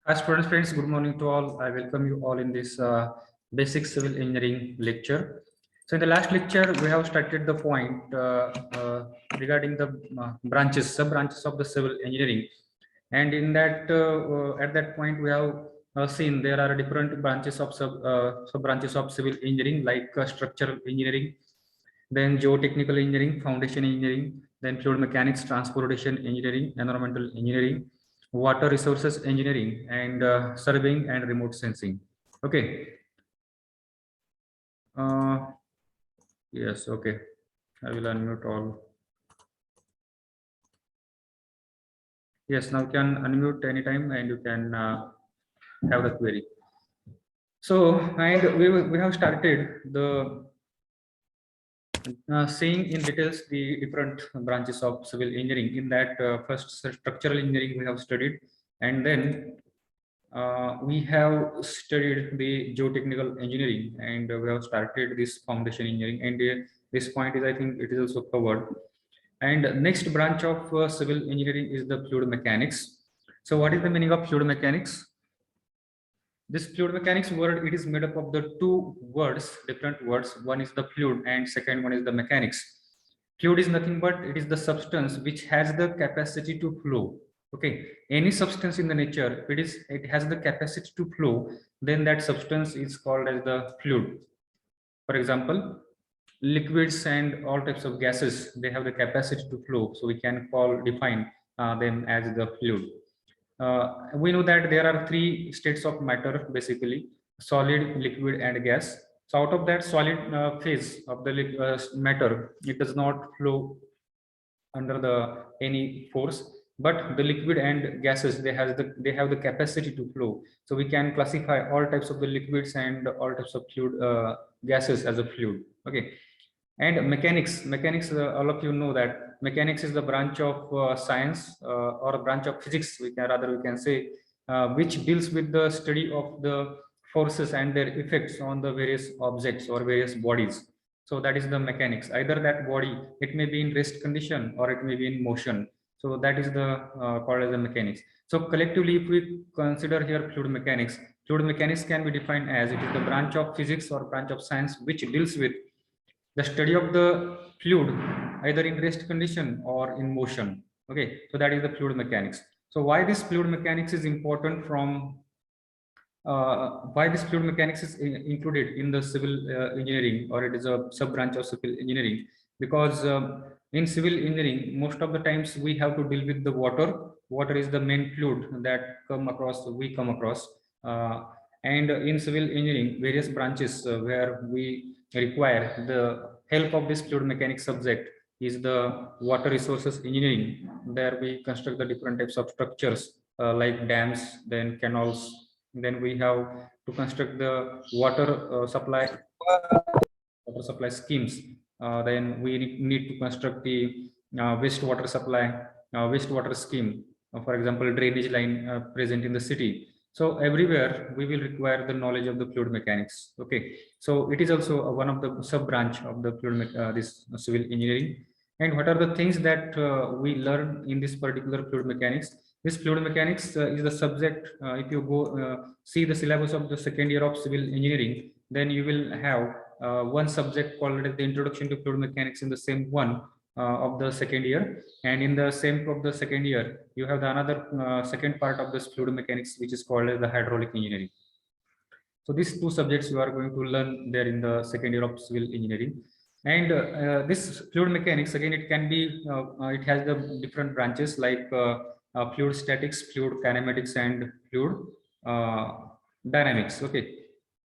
Hi friends, good morning to all. I welcome you all in this basic civil engineering lecture. So in the last lecture, we have started the point regarding the branches, sub-branches of the civil engineering. And in that, at that point, we have seen there are different branches of sub-branches of civil engineering like structural engineering, then geotechnical engineering, foundation engineering, then fluid mechanics, transportation engineering, environmental engineering, water resources engineering, and surveying and remote sensing. Okay. Yes. Okay. I will unmute all. Yes. Now you can unmute anytime and you can have the query. So, and we have started the seeing in details the different branches of civil engineering. In that, first structural engineering we have studied, and then we have studied the geotechnical engineering, and we have started this foundation engineering. And this point is, I think, it is also covered. And next branch of civil engineering is the fluid mechanics. So, what is the meaning of fluid mechanics? This fluid mechanics word, it is made up of the two words, different words. One is the fluid and second one is the mechanics. Fluid is nothing but it is the substance which has the capacity to flow. Okay, any substance in the nature, it has the capacity to flow, then that substance is called as the fluid. For example, liquids and all types of gases, they have the capacity to flow, so we can define them as the fluid. We know that there are three states of matter, basically solid, liquid, and gas. So out of that solid phase of the matter, it does not flow under the any force, but the liquid and gases, they have the capacity to flow. So we can classify all types of the liquids and all types of fluid gases as a fluid. Okay. And mechanics, all of you know that mechanics is the branch of science or a branch of physics, we can say, which deals with the study of the forces and their effects on the various objects or various bodies. So that is the mechanics. Either that body, it may be in rest condition or it may be in motion. So that is the called as the mechanics. So collectively, if we consider here fluid mechanics can be defined as it is the branch of physics or branch of science which deals with the study of the fluid either in rest condition or in motion. Okay, so that is the fluid mechanics. So why this fluid mechanics is important from why this fluid mechanics is included in the civil engineering, or it is a sub branch of civil engineering, because in civil engineering most of the times we have to deal with the water is the main fluid that we come across, and in civil engineering various branches where we require the help of this fluid mechanics subject is the water resources engineering. There we construct the different types of structures like dams, then canals, then we have to construct the water supply schemes. Then we need to construct the wastewater scheme. For example, drainage line present in the city. So everywhere we will require the knowledge of the fluid mechanics. Okay, so it is also one of the sub branch of the this civil engineering. And what are the things that we learn in this particular fluid mechanics? This fluid mechanics is the subject. If you go see the syllabus of the second year of civil engineering, then you will have one subject called the introduction to fluid mechanics in the same one of the second year, and in the same of the second year you have the another second part of this fluid mechanics which is called as the hydraulic engineering. So these two subjects you are going to learn there in the second year of civil engineering. And this fluid mechanics, again, it can be it has the different branches like fluid statics, fluid kinematics, and fluid uh, dynamics. Okay,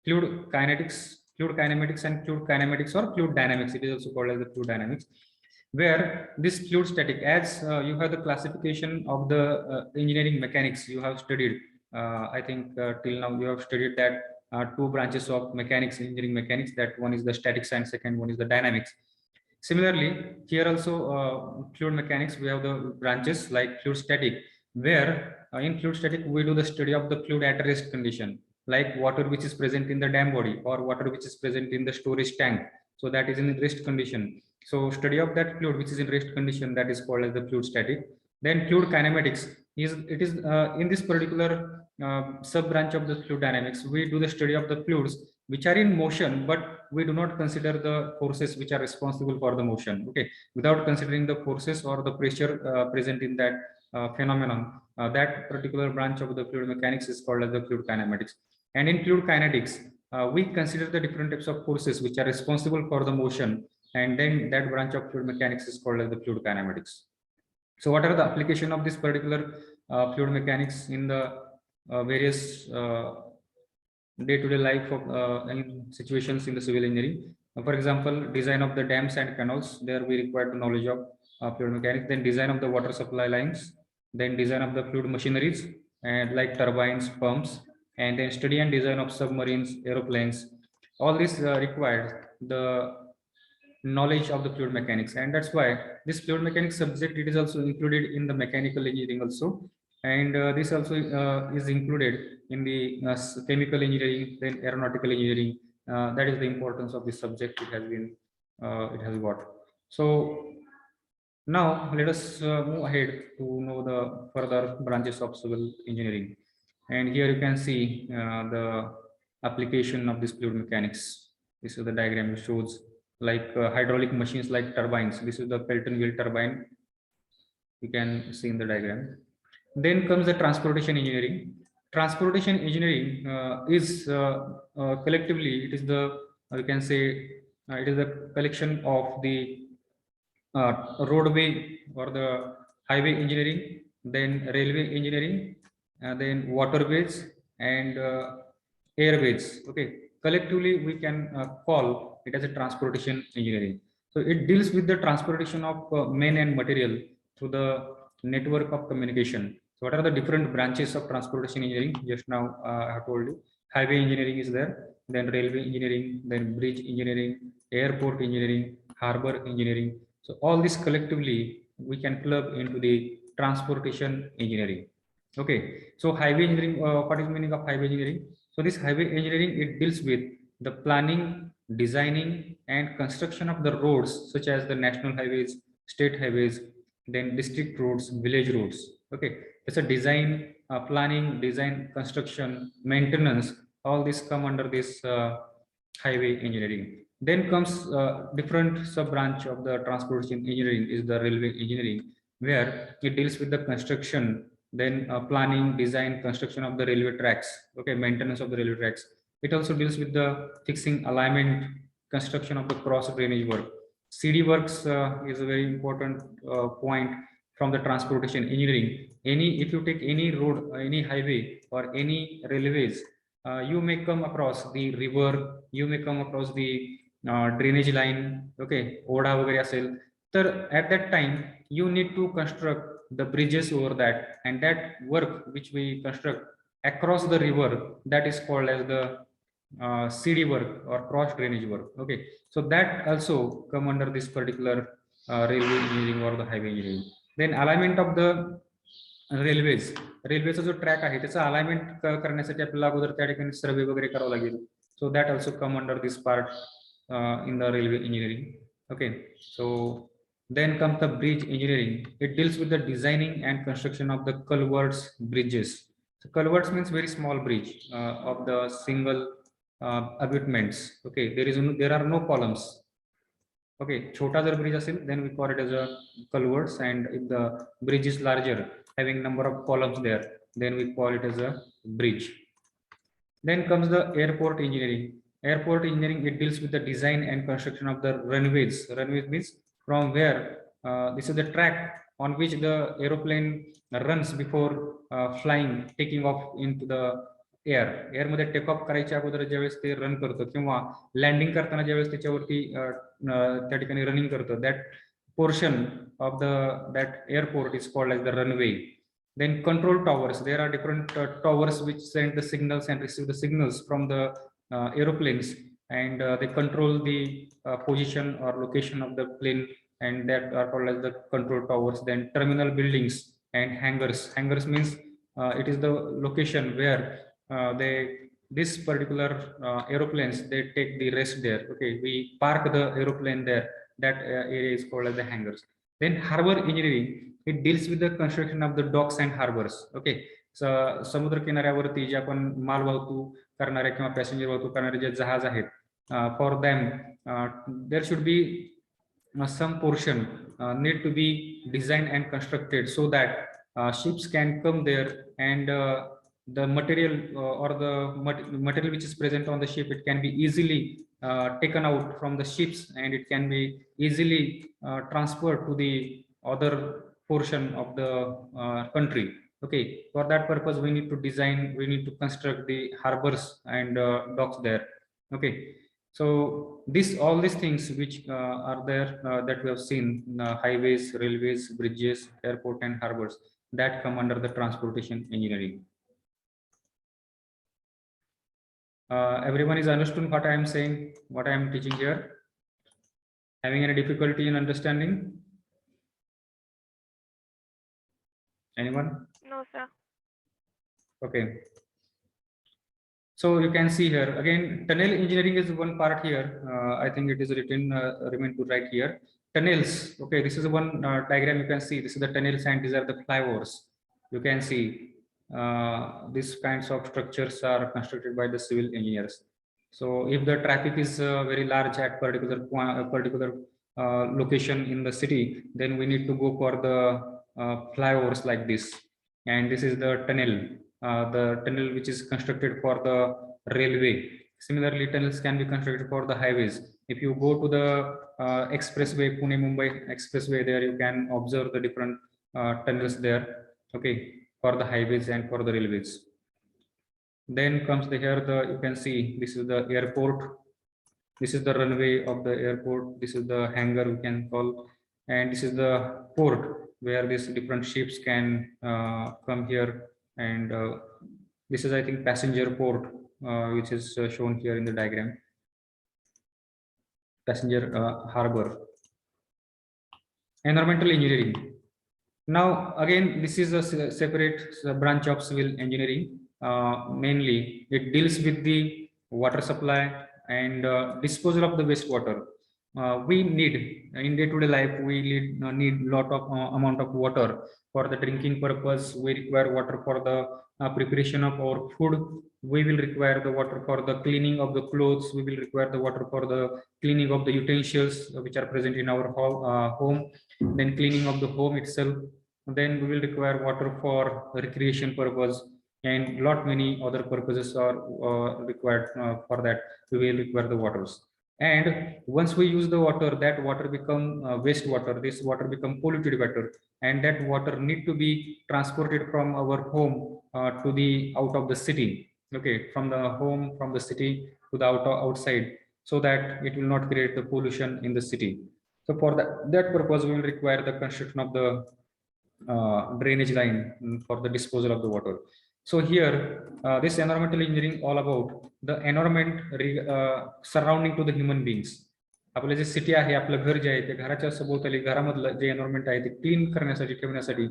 fluid kinematics and fluid kinematics or fluid dynamics, it is also called as the fluid dynamics, where this fluid static, as you have the classification of the engineering mechanics you have studied. I think till now you have studied that two branches of mechanics, engineering mechanics, that one is the statics and second one is the dynamics. Similarly, here also fluid mechanics, we have the branches like fluid static, where in fluid static we do the study of the fluid at rest condition, like water which is present in the dam body or water which is present in the storage tank, so that is in rest condition. So study of that fluid which is in rest condition, that is called as the fluid static. Then fluid kinematics, it is in this particular sub branch of the fluid dynamics, we do the study of the fluids which are in motion, but we do not consider the forces which are responsible for the motion. Okay, without considering the forces or the pressure present in that phenomenon, that particular branch of the fluid mechanics is called as the fluid kinematics. And in fluid kinetics, we consider the different types of forces which are responsible for the motion, and then that branch of fluid mechanics is called as the fluid kinematics. So what are the application of this particular fluid mechanics in the various day-to-day life of in situations in the civil engineering? For example, design of the dams and canals, there we require the knowledge of fluid mechanics. Then design of the water supply lines, then design of the fluid machineries and like turbines, pumps, and then study and design of submarines, aeroplanes. All this required the knowledge of the fluid mechanics, and that's why this fluid mechanics subject, it is also included in the mechanical engineering also. And this also is included in the chemical engineering, then aeronautical engineering. That is the importance of this subject. It has been it has got. So now let us move ahead to know the further branches of civil engineering. And here you can see the application of this fluid mechanics. This is the diagram which shows like hydraulic machines like turbines. This is the Pelton wheel turbine. You can see in the diagram. Then comes the transportation engineering. Transportation engineering is collectively, it is the, you can say, it is the collection of the roadway or the highway engineering, then railway engineering, then waterways and airways. Okay, collectively we can call it as a transportation engineering. So it deals with the transportation of men and material through the network of communication. So what are the different branches of transportation engineering? Just now I have told you. Highway engineering is there, then railway engineering, then bridge engineering, airport engineering, harbor engineering. So all this collectively we can club into the transportation engineering. Okay, so highway engineering, what is the meaning of highway engineering? So this highway engineering, it deals with the planning, designing and construction of the roads such as the national highways, state highways, then district roads, village roads. Okay, it's a design, planning, design, construction, maintenance, all this come under this highway engineering. Then comes different sub branch of the transportation engineering is the railway engineering, where it deals with the construction, then planning, design, construction of the railway tracks. Okay, maintenance of the railway tracks. It also deals with the fixing, alignment, construction of the cross drainage work. CD works is a very important point from the transportation engineering. If you take any road, any highway or any railways, you may come across the river, you may come across the drainage line. Okay, oda वगैरे असेल तर at that time you need to construct the bridges over that, and that work which we construct across the river, that is called as the CD work or cross drainage work. Okay, so that also come under this particular railway engineering or the highway engineering. Then alignment of the railways, रेल्वेचा जो track आहे त्याचा alignment करण्यासाठी आपल्याला अगोदर त्या ठिकाणी सर्वे वगैरे करावं लागेल. So that also come under this part in the railway engineering. Okay, so then comes the bridge engineering. It deals with the designing and construction of the culverts, bridges. So culverts means very small bridge of the single abutments. Okay, there are no columns. Okay, छोटा जर bridge असेल then we call it as a culverts, and if the bridge is larger having number of columns there, then we call it as a bridge. Then comes the airport engineering. Airport engineering, it deals with the design and construction of the runways. Runways means from where this is the track on which the aeroplane runs before flying, taking off into the air एअरमध्ये take off करायच्या अगोदर ज्यावेळेस ते run करतं किंवा landing करताना ज्यावेळेस त्याच्यावरती त्या ठिकाणी रनिंग करतं, that portion of that airport is called as the runway. Then control towers, there are different towers which send the signals and receive the signals from the aeroplanes, and they control the position or location of the plane, and that are called as the control towers. Then terminal buildings and hangars. Hangars means it is the location where this particular aeroplanes, they take the rest there. Okay, we park the aeroplane there. That area is called as the hangars. Then harbor engineering. it deals with the construction of the docks and harbors. Okay, so समुद्र किनाऱ्यावरती जे आपण माल वाहतूक करणारे किंवा passenger वाहतूक करणारे जे जहाज आहेत, for them there should be some portion need to be designed and constructed so that ships can come there, and the material or the material which is present on the ship, it can be easily taken out from the ships, and it can be easily transferred to the other portion of the country. Okay, for that purpose we need to design, we need to construct the harbors and docks there. Okay, so all these things which are there that we have seen, highways, railways, bridges, airport and harbors, that come under the transportation engineering. Everyone is understood what I am saying, what I am teaching here? Having any difficulty in understanding? Anyone? No, sir. Okay. So you can see here again, tunnel engineering is one part here. I think it is written, remain to write here. Tunnels. Okay, this is one diagram you can see. This is the tunnels and these are the flyovers. You can see these kinds of structures are constructed by the civil engineers. So if the traffic is very large at particular location in the city, then we need to go for the flyovers like this. And this is the tunnel which is constructed for the railway. Similarly, tunnels can be constructed for the highways. If you go to the expressway, Pune Mumbai expressway, there you can observe the different tunnels there. Okay, for the highways and for the railways. Then comes here you can see this is the airport. This is the runway of the airport. This is the hangar we can call, and this is the port where these different ships can come here. And this is, I think, passenger port, which is shown here in the diagram. Passenger harbor. Environmental engineering. Now again, this is a separate branch of civil engineering. Mainly it deals with the water supply and disposal of the wastewater. We need in day-to-day life, we need lot of amount of water for the drinking purpose. We require water for the preparation of our food. We will require the water for the cleaning of the clothes. We will require the water for the cleaning of the utensils which are present in our home. Then cleaning of the home itself. Then we will require water for recreation purpose, and lot many other purposes are required. For that we will require the waters. And once we use the water, that water become wastewater. This water become polluted water, and that water need to be transported from our home to the out of the city. Okay, from the home, from the city to the outside, so that it will not create the pollution in the city. So for that purpose, we will require the construction of the drainage line for the disposal of the water. So here, this environmental engineering all about the environment surrounding to the human beings. आपलं जे city आहे, आपलं घर जे आहे, ते घराच्या सभोवताली घरामधलं जे environment आहे ते क्लीन करण्यासाठी, ठेवण्यासाठी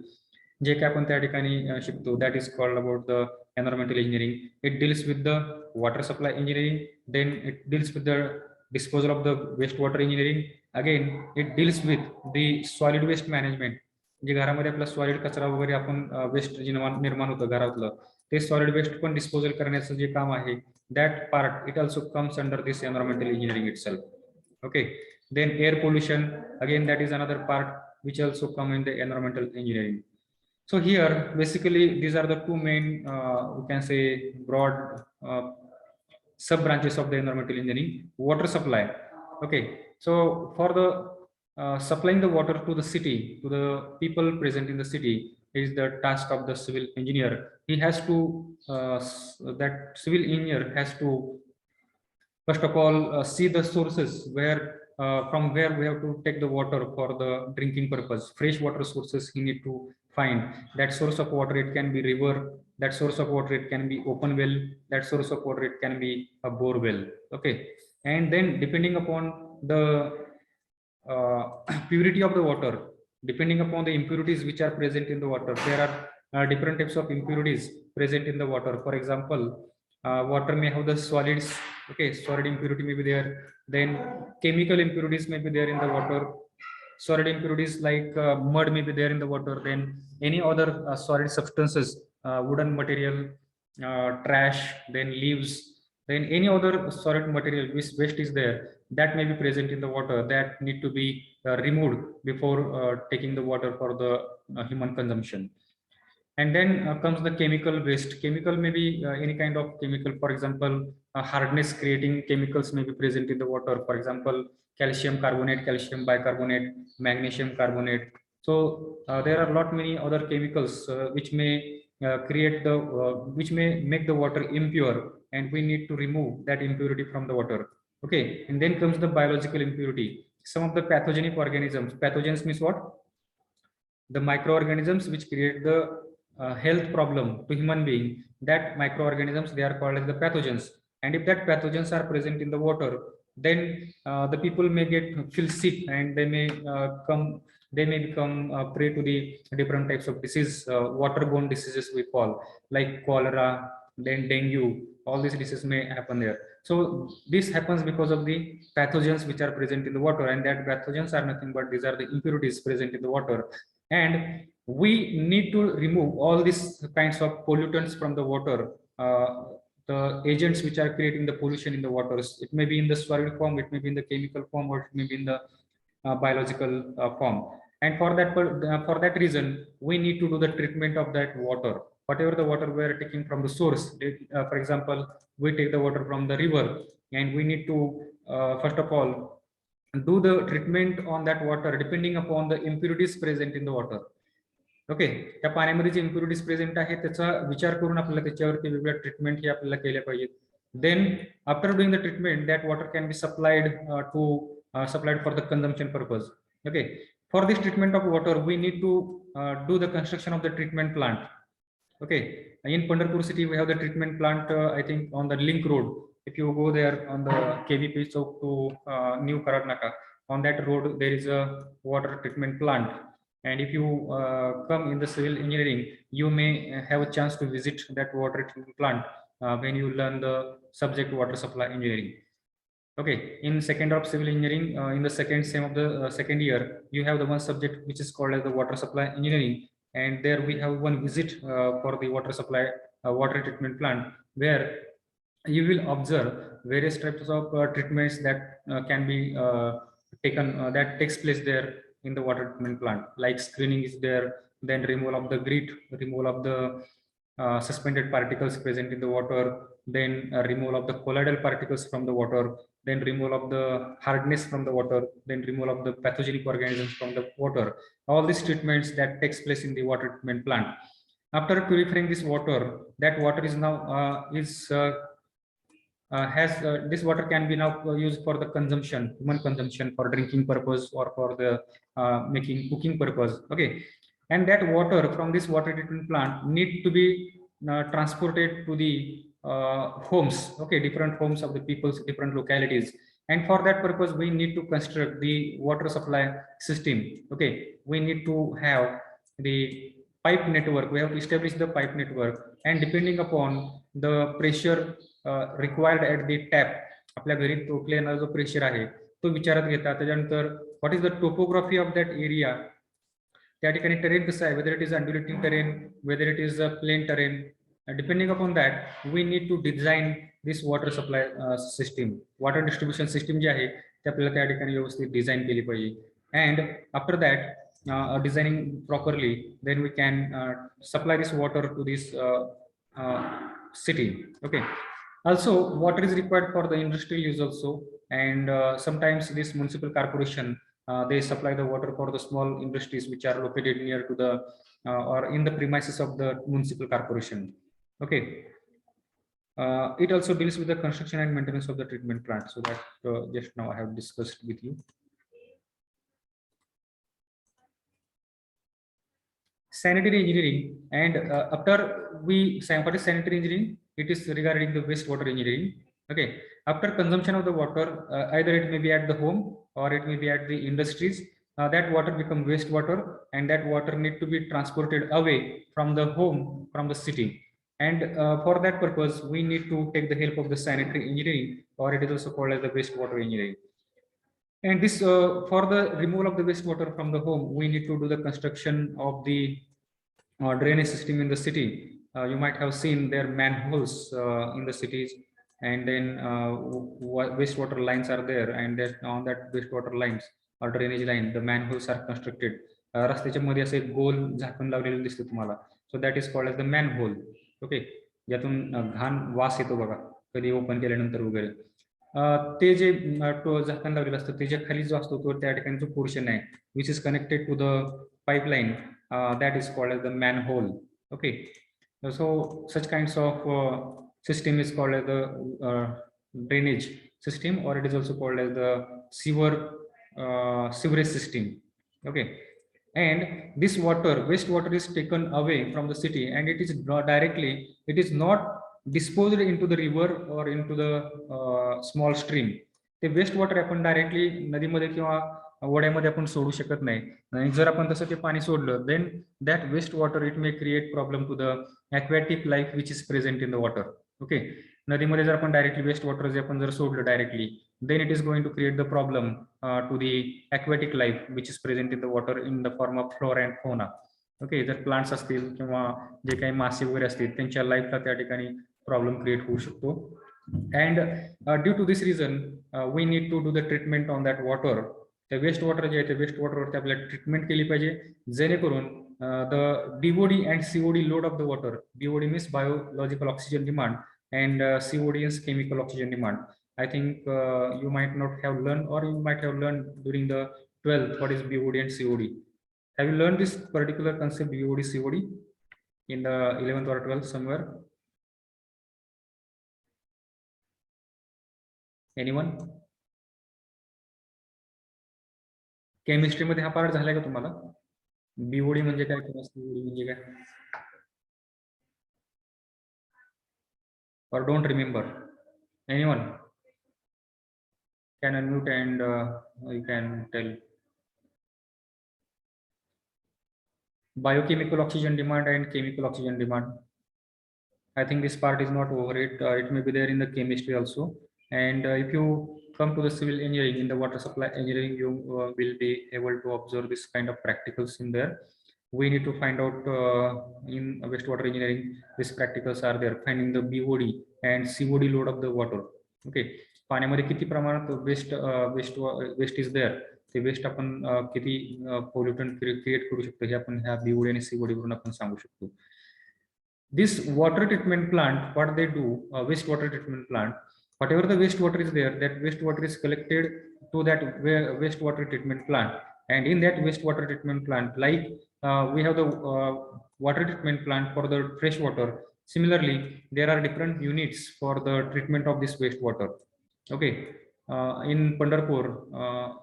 जे काय आपण त्या ठिकाणी शिकतो, that is called about the environmental engineering. It deals with the water supply engineering. Then it deals with the disposal of the wastewater engineering. Again, it deals with the solid waste management. जे घरामध्ये आपला solid कचरा वगैरे आपण waste निर्माण होतं घरातलं, ते solid waste पण डिस्पोजल करण्याचं जे काम आहे, that part it also comes under this environmental engineering itself. Okay, then air pollution, again that is another part which also come in the environmental engineering. So here basically these are the two main we can say broad sub branches of the environmental engineering. Water supply. Okay, so for the supplying the water to the city, to the people present in the city, is the task of the civil engineer. He has to that civil engineer has to first of all see the sources where from where we have to take the water for the drinking purpose. Fresh water sources he need to find. That source of water, it can be river, that source of water, it can be open well, that source of water, it can be a bore well. Okay, and then depending upon the purity of the water, depending upon the impurities which are present in the water, there are different types of impurities present in the water. For example, water may have the solids. Okay, solid impurity may be there. Then chemical impurities may be there in the water. solid impurities like mud may be there in the water, then any other solid substances, wooden material, trash, then leaves, then any other solid material which waste is there, that may be present in the water, that need to be removed before taking the water for the human consumption. And then comes the chemical waste. Chemical may be any kind of chemical. For example, hardness creating chemicals may be present in the water. For example, calcium carbonate, calcium bicarbonate, magnesium carbonate. So there are a lot many other chemicals which may create the which may make the water impure, and we need to remove that impurity from the water. Okay. And then comes the biological impurity. Some of the pathogenic organisms. Pathogens means what? The microorganisms which create the health problem to human being, that microorganisms, they are called as the pathogens. And if that pathogens are present in the water, then the people may get feel sick, and they may become prey to the different types of disease, waterborne diseases we call, like cholera, then dengue. All these diseases may happen there. So this happens because of the pathogens which are present in the water, and that pathogens are nothing but these are the impurities present in the water. And we need to remove all these kinds of pollutants from the water, the agents which are creating the pollution in the waters. It may be in the solid form, it may be in the chemical form, or it may be in the biological form. And for that reason, we need to do the treatment of that water. Whatever the water we are taking from the source, for example, we take the water from the river, and we need to first of all do the treatment on that water depending upon the impurities present in the water. Okay. त्या पाण्यामध्ये जे impurities present आहे त्याचा विचार करून आपल्याला त्याच्यावरती वेगवेगळ्या treatment हे आपल्याला केल्या पाहिजेत. Then after doing the treatment, that water can be supplied supplied for the consumption purpose. Okay. For this treatment of water, we need to do the construction of the treatment plant. Okay. In Pandharpur city, we have the treatment plant, I think on the link road. If you go there on the KVP Chowk to New Karatnaka, on that road there is a water treatment plant. And if you come in the civil engineering, you may have a chance to visit that water treatment plant when you learn the subject water supply engineering. Okay. In second year of civil engineering, in the second sem of the second year, you have the one subject which is called as the water supply engineering. And there we have one visit for the water supply water treatment plant, where you will observe various types of treatments that can be taken, that takes place there in the water treatment plant. Like screening is there, then removal of the grit, removal of the suspended particles present in the water, then removal of the colloidal particles from the water, then removal of the hardness from the water, then removal of the pathogenic organisms from the water. All these treatments that takes place in the water treatment plant. After purifying this water, that water is now this water can be now used for the consumption, human consumption, for drinking purpose or for the making cooking purpose. Okay. And that water from this water treatment plant need to be transported to the homes. Okay. Different homes of the people's different localities. And for that purpose, we need to construct the water supply system. Okay. We need to have the pipe network. We have to establish the pipe network, and depending upon the pressure required at the tap, आपल्या घरी totally येणारा जो pressure आहे तो विचारात घेतात. त्याच्यानंतर what is the topography of that area, त्या ठिकाणी टेरेन कसं आहे, whether it is undulating terrain, whether it is a plain terrain. Depending upon that we need to design this water supply system. Water distribution system जी आहे ते आपल्याला त्या ठिकाणी व्यवस्थित डिझाईन केली पाहिजे. And after that designing properly, then we can supply this water to this city. Okay. Also, water is required for the industrial use also, and sometimes this municipal corporation they supply the water for the small industries which are located near to the or in the premises of the municipal corporation. Okay. It also deals with the construction and maintenance of the treatment plant. So that just now I have discussed with you. Sanitary engineering, and after we what is sanitary engineering, it is regarding the wastewater engineering. Okay. After consumption of the water, either it may be at the home or it may be at the industries, that water become wastewater, and that water need to be transported away from the home, from the city. And for that purpose, we need to take the help of the sanitary engineering, or it is also called as the wastewater engineering. And this for the removal of the wastewater from the home, we need to do the construction of the drainage system in the city. You might have seen their manholes in the cities, and then wastewater lines are there, and on that wastewater lines or drainage line, the manholes are constructed. रस्त्याच्या मध्ये असं एक गोल झाकण लावलेलं दिसतं तुम्हाला. So that is called as the manhole. Okay, ज्यातून घाण वास येतो बघा कधी ओपन केल्यानंतर वगैरे. ते जे झाकण लावलेलं असतं त्याच्या खाली जो असतो तो त्या ठिकाणी जो पोर्शन आहे which is connected to the pipeline, that is called as the manhole. Okay, so such kinds of system is called as the drainage system, or it is also called as the sewerage system. Okay, and this wastewater is taken away from the city, and it is not directly, it is not disposed into the river or into the small stream. ते waste water आपण directly नदीमध्ये किंवा ओढ्यामध्ये आपण सोडू शकत नाही. आणि जर आपण तसं ते पाणी सोडलं, then that waste water it may create problem to the aquatic life which is present in the water. Okay, नदीमध्ये जर आपण डायरेक्टली वेस्ट वॉटर जे आपण जर सोडलं directly, then it is going to create the problem to the aquatic life which is present in the water in the form of flora and fauna. Okay, जर plants असतील किंवा जे काही मासे वगैरे असतील त्यांच्या लाईफला त्या ठिकाणी प्रॉब्लेम क्रिएट होऊ शकतो. And due to this reason we need to do the treatment on that water. त्या वेस्ट वॉटर जे आहे त्या वेस्ट वॉटरवरती आपल्याला ट्रीटमेंट केली पाहिजे, जेणेकरून the BOD and COD load of the water, BOD means biological oxygen demand and COD is chemical oxygen demand. I think you might not have learned, or you might have learned during the 12th what is BOD and COD. Have you learned this particular concept BOD COD in the 11th or 12th somewhere? Anyone? Chemistry मध्ये हा part झालाय का तुम्हाला? BOD म्हणजे काय किंवा COD म्हणजे काय? Or don't remember? Anyone can unmute and you can tell. Biochemical oxygen demand and chemical oxygen demand. I think this part is not over it. It may be there in the chemistry also. And if you come to the civil engineering, in the water supply engineering, you will be able to observe this kind of practicals in there. We need to find out in wastewater engineering, these practicals are there, finding the BOD and COD load of the water. Okay, पाण्यामध्ये किती प्रमाणात waste is there, ते waste आपण किती pollutant create करू शकतो हे आपण ह्या BOD आणि COD वरून आपण सांगू शकतो. This water treatment plant, what they do, wastewater treatment plant, whatever the wastewater is there, that wastewater is collected to that wastewater treatment plant, and in that wastewater treatment plant, like we have the water treatment plant for the fresh water. Similarly, there are different units for the treatment of this wastewater. Okay, in Pandharpur,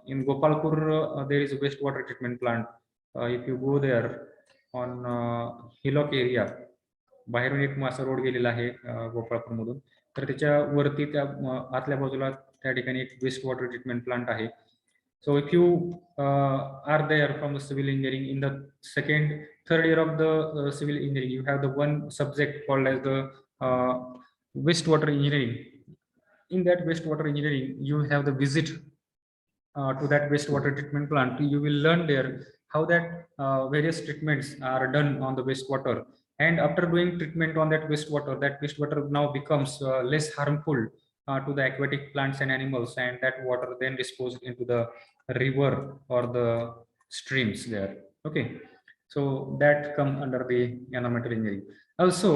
in Gopalpur, there is a wastewater treatment plant. If you go there on Hillock area, बाहेरून एक मासा road गेलेला आहे गोपाळपूर मधून, तर त्याच्या वरती त्या आतल्या बाजूला त्या ठिकाणी एक वेस्ट वॉटर ट्रीटमेंट प्लांट आहे. So if you are there from the civil engineering in the third year of the civil engineering, you have the one subject called as the wastewater engineering. In that wastewater engineering, you have the visit to that wastewater treatment plant. You will learn there how that various treatments are done on the wastewater. And after doing treatment on that wastewater now becomes less harmful to the aquatic plants and animals, and that water then disposed into the river or the streams there. Okay, so that come under the environmental engineering. Also,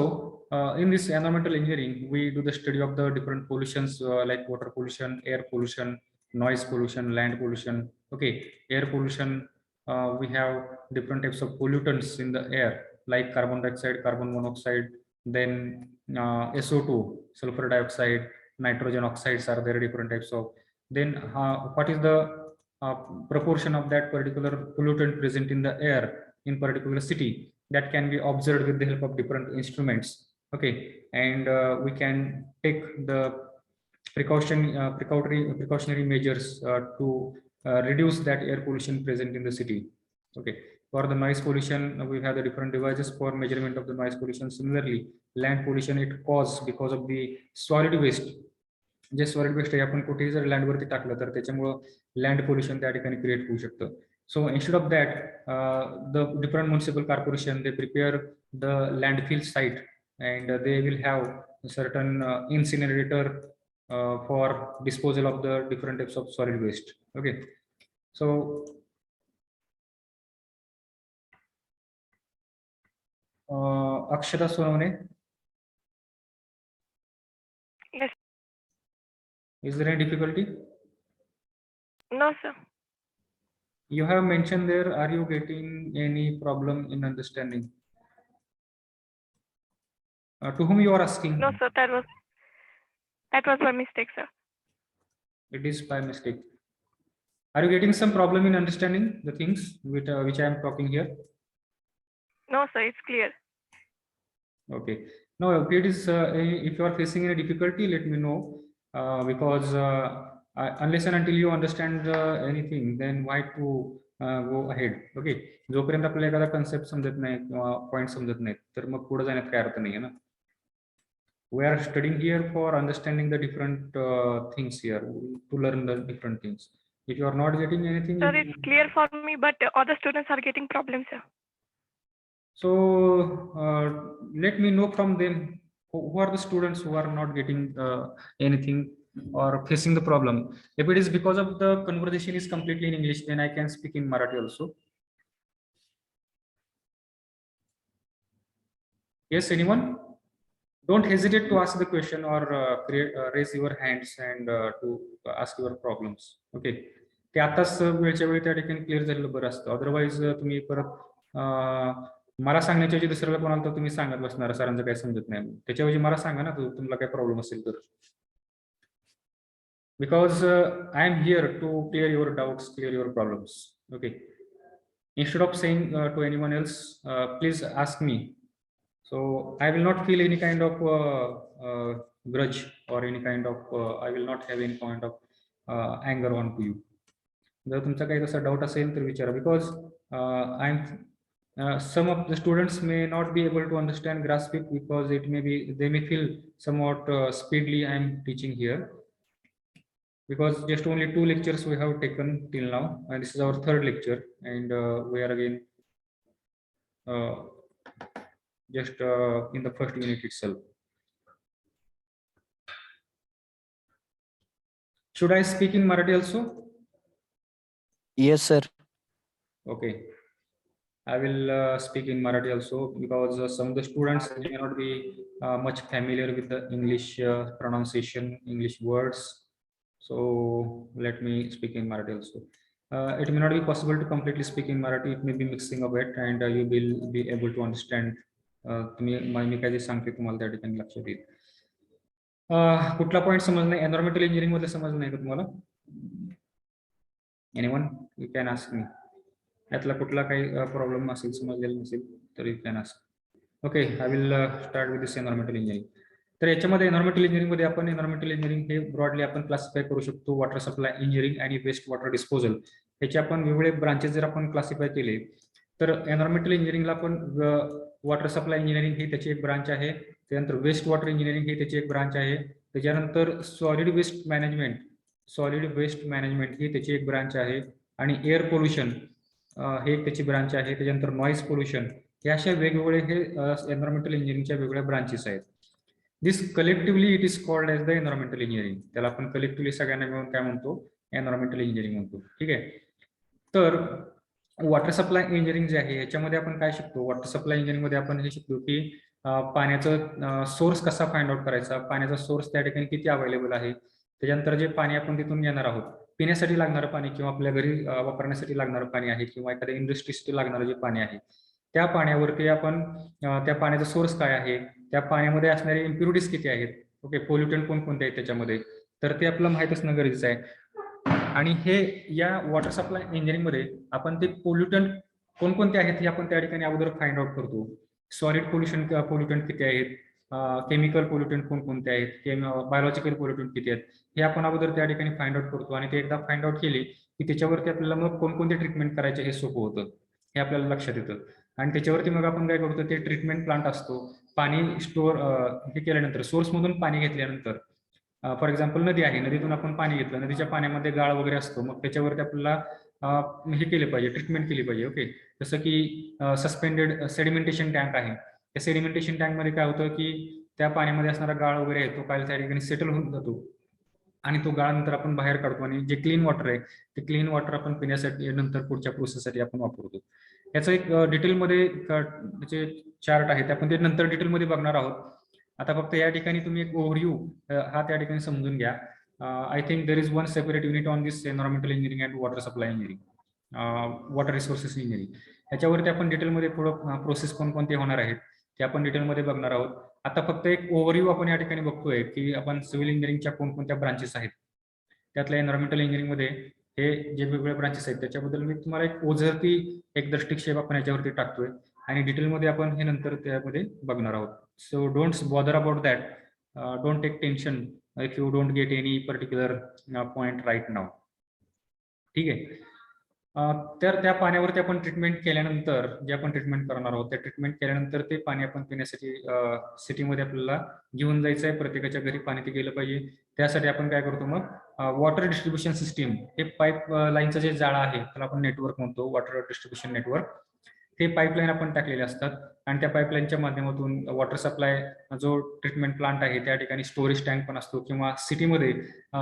in this environmental engineering, we do the study of the different pollutions like water pollution, air pollution, noise pollution, land pollution. Okay, air pollution, we have different types of pollutants in the air, like carbon dioxide, carbon monoxide, then SO2, sulfur dioxide, nitrogen oxides are there, different types of. Then what is the proportion of that particular pollutant present in the air in particular city, that can be observed with the help of different instruments. Okay, and we can take the precautionary measures to reduce that air pollution present in the city. Okay, for the noise pollution, we have the different devices for measurement of the noise pollution. Similarly, land pollution, it caused because of the solid waste. जे solid waste आहे आपण कुठेही जर लँडवरती टाकलं तर त्याच्यामुळं land pollution त्या ठिकाणी क्रिएट होऊ शकतं. So instead of that, the different municipal corporation, they prepare the landfill site, and they will have a certain incinerator for disposal of the different types of solid waste. Okay, so Akshata Sonone. Yes. Is there any difficulty? No, sir. You have mentioned there, are you getting any problem in understanding? To whom you are asking? No, sir. That was my mistake, sir. It is by mistake. Are you getting some problem in understanding the things which I am talking here? No, sir. It's clear. Okay. No, it is, if you are facing any difficulty, let me know, because unless and until you understand anything, then why to go ahead. Okay. जोपर्यंत आपल्याला एखादा concept समजत नाही किंवा point समजत नाही तर मग पुढे जाण्यात काय अर्थ नाहीये ना. We are studying here for understanding the different things here, to learn the different things. If you are not getting anything, Sir, it's clear for me, but other students are getting problems, sir. So let me know from them who are the students who are not getting anything or facing the problem. If it is because of the conversation is completely in English, then I can speak in Marathi also. Yes, anyone? Don't hesitate to ask the question or raise your hands and to ask your problems. Okay. ते आताच वेळच्या वेळी त्या ठिकाणी clear झालेलं बरं असतं. Otherwise तुम्ही परत मला सांगण्याच्या ऐवजी दुसऱ्याला कोणाला तर तुम्ही सांगत बसणार सरांचं काही समजत नाही. त्याच्याऐवजी मला सांगा ना तुम्हाला काही प्रॉब्लेम असेल तर. Because I am here to clear your doubts, clear your problems. Okay. Instead of saying to anyone else, please ask me. So I will not feel any kind of grudge or any kind of I will not have any kind of anger on to you. जर तुमचा काही तसा doubt असेल तर विचारा. Because I am some of the students may not be able to understand, grasp it, because it may be they may feel somewhat speedily I am teaching here, because just only 2 lectures we have taken till now, and this is our 3rd lecture, and we are again just in the first unit itself. Should I speak in Marathi also? Yes, sir. Okay. I will speak in Marathi also, because some of the students may not be much familiar with the English pronunciation, English words. So let me speak in Marathi also. It may not be possible to completely speak in Marathi. It may be mixing of it, and you will be able to understand. मी काय जे सांगते तुम्हाला त्या ठिकाणी लक्षात येईल. कुठला point समजलं नाही? एन्व्हायरमेंटल इंजिनिअरिंग मध्ये समजलं नाही का तुम्हाला? Anyone? You can ask me. यातला कुठला काही प्रॉब्लेम असेल समजलेला नसेल तर you can ask. Okay, I will start with this environmental engineering. तर याच्यामध्ये एन्व्हायरमेंटल इंजिनिअरिंग मध्ये आपण एन्व्हायरमेंटल इंजिनिअरिंग हे ब्रॉडली आपण क्लासिफाय करू शकतो. वॉटर सप्लाय इंजिनिअरिंग आणि वेस्ट वॉटर डिस्पोजल याचे आपण वेगवेगळे ब्रांचेस जर आपण क्लासिफाय केले तर एन्व्हायरमेंटल इंजिनिअरिंगला आपण वॉटर सप्लाय इंजिनिअरिंग ही त्याची एक ब्रांच आहे. त्यानंतर वेस्ट वॉटर इंजिनिअरिंग ही त्याची एक ब्रांच आहे. त्याच्यानंतर सॉलिड वेस्ट मॅनेजमेंट ही त्याची एक ब्रांच आहे. आणि एअर पोल्युशन हे त्याची ब्रांच आहे. त्याच्यानंतर नॉईज पोल्युशन हे अशा वेगवेगळे हे एन्व्हायरमेंटल इंजिनिअरिंगच्या वेगवेगळ्या ब्रांचेस आहेत. This collectively it is called as the environmental engineering. त्याला आपण कलेक्टिव्हली सगळ्यांना मिळून काय म्हणतो? एन्व्हायरमेंटल इंजिनिअरिंग म्हणतो. ठीक आहे. तर वॉटर सप्लाय इंजिनिअरिंग जे आहे याच्यामध्ये आपण काय शिकतो? वॉटर सप्लाय इंजिनिअरिंग मध्ये आपण हे शिकतो की पाण्याचं सोर्स कसा फाइंड आउट करायचा, पाण्याचा सोर्स त्या ठिकाणी किती अवेलेबल आहे, त्याच्यानंतर जे पाणी आपण तिथून घेणार आहोत, पिण्यासाठी लागणारं पाणी किंवा आपल्या घरी वापरण्यासाठी लागणारं पाणी आहे किंवा एखाद्या इंडस्ट्रीसाठी लागणारं जे पाणी आहे त्या पाण्यावरती आपण त्या पाण्याचा सोर्स काय आहे, त्या पाण्यामध्ये असणारे इम्प्युरिटीज किती आहेत, ओके, पोल्युटंट कोणकोणते आहेत त्याच्यामध्ये, तर ते आपलं माहित असणं गरजेचं आहे. आणि हे या वॉटर सप्लाय इंजिनिअरिंग मध्ये आपण ते पोल्युटंट कोणकोणते आहेत हे आपण त्या ठिकाणी अगोदर फाइंड आउट करतो. सॉलिड पोल्युटंट किती आहेत, केमिकल पोल्युटंट कोणकोणते आहेत, बायोलॉजिकल पोल्युटंट किती आहेत हे आपण अगोदर त्या ठिकाणी फाइंड आउट करतो. आणि ते एकदा फाइंड आउट केली की त्याच्यावरती आपल्याला मग कोणकोणते ट्रीटमेंट करायचे हे सोपं होतं, हे आपल्याला लक्षात येतं. आणि त्याच्यावरती मग आपण काय करतो, ते ट्रीटमेंट प्लांट असतो, पाणी स्टोअर हे केल्यानंतर सोर्स मधून पाणी घेतल्यानंतर फॉर एक्झाम्पल नदी आहे, नदीतून आपण पाणी घेतलं, नदीच्या पाण्यामध्ये गाळ वगैरे असतो, मग त्याच्यावरती आपल्याला हे केले पाहिजे, ट्रीटमेंट केली पाहिजे. ओके, जसं की सस्पेंडेड सेडिमेंटेशन टँक आहे. त्या सेडिमेंटेशन टँकमध्ये काय होतं की त्या पाण्यामध्ये असणारा गाळ वगैरे आहे तो काय त्या ठिकाणी सेटल होऊन जातो आणि तो गाळ नंतर आपण बाहेर काढतो आणि जे क्लीन वॉटर आहे ते क्लीन वॉटर आपण पिण्यासाठी नंतर पुढच्या प्रोसेससाठी आपण वापरतो. याचं एक डिटेलमध्ये त्याचे चार्ट आहे, ते आपण ते नंतर डिटेलमध्ये बघणार आहोत. आता फक्त या ठिकाणी तुम्ही एक ओव्हरव्ह्यू हा त्या ठिकाणी समजून घ्या. I think there is one separate unit on this environmental engineering and water supply engineering, water resources engineering. याच्यावरती आपण डिटेलमध्ये पुढं प्रोसेस कोणकोणते होणार आहेत ते आपण डिटेलमध्ये बघणार आहोत. आता फक्त एक ओव्हरव्ह्यू आपण या ठिकाणी बघतोय की आपण सिव्हिल इंजिनिअरिंगच्या कोणकोणत्या ब्रांचेस आहेत. त्यातल्या एन्व्हायरमेंटल इंजिनिअरिंगमध्ये हे जे वेगवेगळे ब्रांचेस आहेत त्याच्याबद्दल मी तुम्हाला एक ओझरती एक दृष्टिक्षेप आपण याच्यावरती टाकतोय आणि डिटेलमध्ये आपण हे नंतर त्यामध्ये बघणार आहोत. So don't bother about that, don't take tension if you don't get any particular point right now. ठीक आहे. तर त्या पाण्यावरती आपण ट्रीटमेंट केल्यानंतर जे आपण ट्रीटमेंट करणार आहोत त्या ट्रीटमेंट केल्यानंतर ते पाणी आपण पिण्यासाठी सिटीमध्ये आपल्याला घेऊन जायचं आहे. प्रत्येकाच्या घरी पाणी ते गेलं पाहिजे. त्यासाठी आपण काय करतो मग वॉटर डिस्ट्रीब्युशन सिस्टीम, हे पाईप लाईनचं जे जाळं आहे त्याला आपण नेटवर्क म्हणतो, वॉटर डिस्ट्रीब्युशन नेटवर्क. ते पाईपलाईन आपण टाकलेले असतात आणि त्या पाईपलाईनच्या माध्यमातून वॉटर सप्लाय जो ट्रीटमेंट प्लांट आहे त्या ठिकाणी स्टोरेज टँक पण असतो किंवा सिटीमध्ये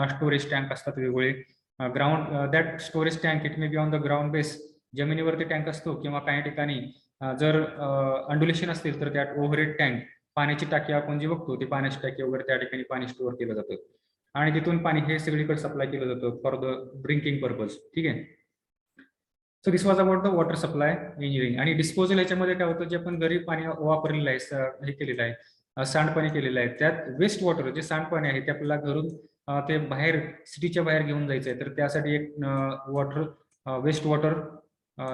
स्टोरेज टँक असतात वेगवेगळे. Ground that storage tank it may be on the ground base, जमिनीवरती टँक असतो किंवा काही ठिकाणी जर अंडुलेशन असतील तर त्यात ओव्हरहेड टँक, पाण्याची टाकी आपण जी बघतो ती पाण्याची टाकी वगैरे त्या ठिकाणी पाणी स्टोअर केलं जातं आणि तिथून पाणी हे सगळीकडे सप्लाय केलं जातं फॉर द ड्रिंकिंग पर्पज. ठीक आहे. सो this was about the water supply engineering. आणि डिस्पोजल याच्यामध्ये काय होतं, जे आपण घरी पाणी वापरलेलं आहे, हे केलेलं आहे, सांडपाणी केलेलं आहे, त्यात वेस्ट वॉटर जे सांडपाणी आहे ते आपल्याला घरून ते बाहेर सिटीच्या बाहेर घेऊन जायचं आहे. तर त्यासाठी एक वॉटर वेस्ट वॉटर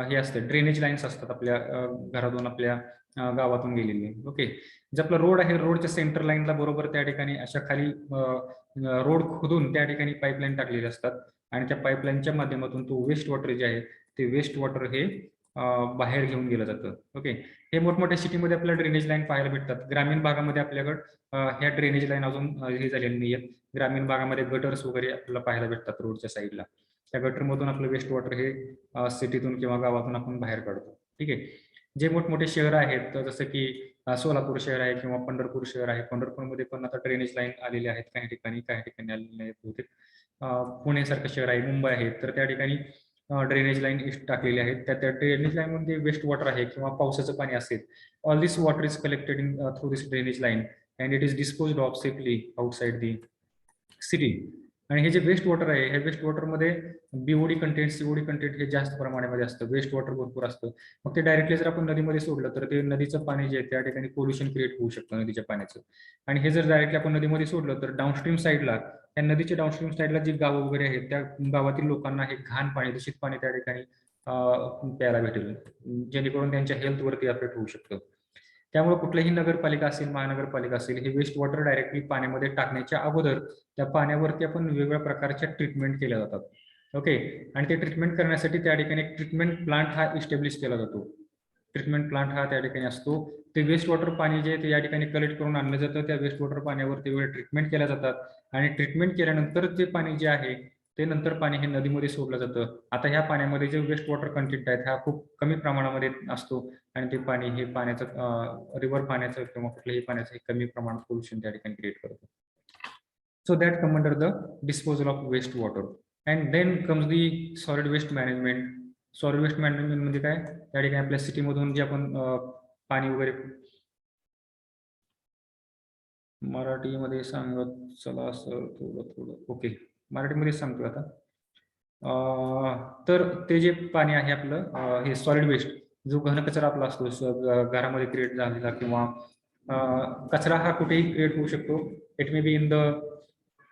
हे असते, ड्रेनेज लाईन्स असतात आपल्या घरातून आपल्या गावातून गेलेली. ओके, जे आपला रोड आहे रोडच्या सेंटर लाईनला बरोबर त्या ठिकाणी अशा खाली रोड खोदून त्या ठिकाणी पाईपलाईन टाकलेले असतात आणि त्या पाईपलाईनच्या माध्यमातून तो वेस्ट वॉटर जे आहे ते वेस्ट वॉटर हे बाहेर घेऊन गेलं जातं. ओके, हे मोठमोठ्या सिटीमध्ये आपल्याला ड्रेनेज लाईन पाहायला भेटतात. ग्रामीण भागामध्ये आपल्याकडे ह्या ड्रेनेज लाईन अजून हे झालेले नाही आहेत. ग्रामीण भागामध्ये गटर्स वगैरे आपल्याला पाहायला भेटतात रोडच्या साईडला. त्या गटरमधून आपलं वेस्ट वॉटर हे सिटीतून किंवा गावातून आपण बाहेर काढतो. ठीक आहे. जे मोठमोठे शहर आहेत जसं की सोलापूर शहर आहे किंवा पंढरपूर शहर आहे, पंढरपूरमध्ये पण आता ड्रेनेज लाईन आलेले आहेत काही ठिकाणी आलेले आहेत बहुतेक. पुण्यासारखं शहर आहे, मुंबई आहे, तर त्या ठिकाणी ड्रेनेज लाईन टाकलेली आहेत. त्या ड्रेनेज लाईन मध्ये वेस्ट वॉटर आहे किंवा पावसाचं पाणी असेल, all this water is collected in through this drainage line and it is disposed of safely outside the city. आणि हे जे वेस्ट वॉटर आहे ह्या वेस्ट वॉटरमध्ये बीओडी कंटेंट, सीओडी कंटेंट हे जास्त प्रमाणामध्ये असतं. वेस्ट वॉटर भरपूर असतं. मग ते डायरेक्टली जर आपण नदीमध्ये सोडलं तर ते नदीचं पाणी जे आहे त्या ठिकाणी पोल्युशन क्रिएट होऊ शकतं नदीच्या पाण्याचं. आणि हे जर डायरेक्टली आपण नदीमध्ये सोडलं तर डाऊनस्ट्रीम साईडला, त्या नदीच्या डाऊनस्ट्रीम साईडला जी गावं वगैरे आहेत त्या गावातील लोकांना हे घाण पाणी, दूषित पाणी त्या ठिकाणी प्यायला भेटेल, जेणेकरून त्यांच्या हेल्थवरती अफेक्ट होऊ शकतं. त्यामुळे कुठलीही नगरपालिका असेल, महानगरपालिका असेल, हे वेस्ट वॉटर डायरेक्टली पाण्यामध्ये टाकण्याच्या अगोदर त्या पाण्यावरती आपण वेगवेगळ्या प्रकारच्या ट्रीटमेंट केल्या जातात. ओके, आणि ते ट्रीटमेंट करण्यासाठी त्या ठिकाणी एक ट्रीटमेंट प्लांट हा इस्टॅब्लिश केला जातो. ट्रीटमेंट प्लांट हा त्या ठिकाणी असतो. ते वेस्ट वॉटर पाणी जे ते या ठिकाणी कलेक्ट करून आणलं जातं, त्या वेस्ट वॉटर पाण्यावरती वेगवेगळे ट्रीटमेंट केल्या जातात आणि ट्रीटमेंट केल्यानंतर ते पाणी जे आहे ते नंतर पाणी हे नदीमध्ये सोडलं जातं. आता ह्या पाण्यामध्ये जे वेस्ट वॉटर कंटेंट आहेत हा खूप कमी प्रमाणामध्ये असतो आणि ते पाणी हे पाण्याचं रिव्हर पाण्याचं किंवा कुठल्याही पाण्याचं कमी प्रमाणात पोल्युशन त्या ठिकाणी क्रिएट करतो. So that come under the disposal of waste water. And then comes the solid waste management. Solid waste management म्हणजे काय, त्या ठिकाणी आपल्या सिटीमधून जे आपण पाणी वगैरे, मराठीमध्ये सांगत चला असं थोडं. ओके, मराठीमध्ये सांगतो आता. तर ते जे पाणी आहे आपलं हे सॉलिड वेस्ट, जो घनकचरा आपला असतो घरामध्ये क्रिएट झालेला किंवा कचरा हा कुठेही क्रिएट होऊ शकतो. It may be in the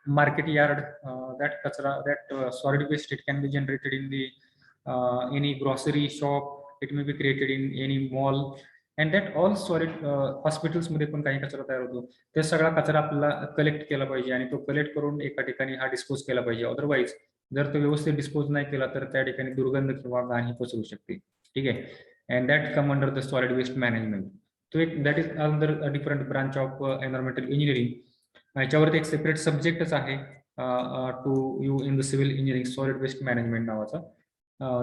market yard, that कचरा, that solid waste it can be generated in the any grocery shop, it may be created in any mall and that all solid. हॉस्पिटल्समध्ये पण काही कचरा तयार होतो. ते सगळा कचरा आपल्याला कलेक्ट केला पाहिजे आणि तो कलेक्ट करून एका ठिकाणी हा डिस्पोज केला पाहिजे. अदरवाईज जर तो व्यवस्थित डिस्पोज नाही केला तर त्या ठिकाणी दुर्गंध किंवा घाण ही पसरू शकते. ठीक आहे. And that come under the solid waste management. तो एक that is another different branch of environmental engineering. याच्यावरती एक सेपरेट सब्जेक्टच आहे to you in the civil engineering solid waste management नावाचा.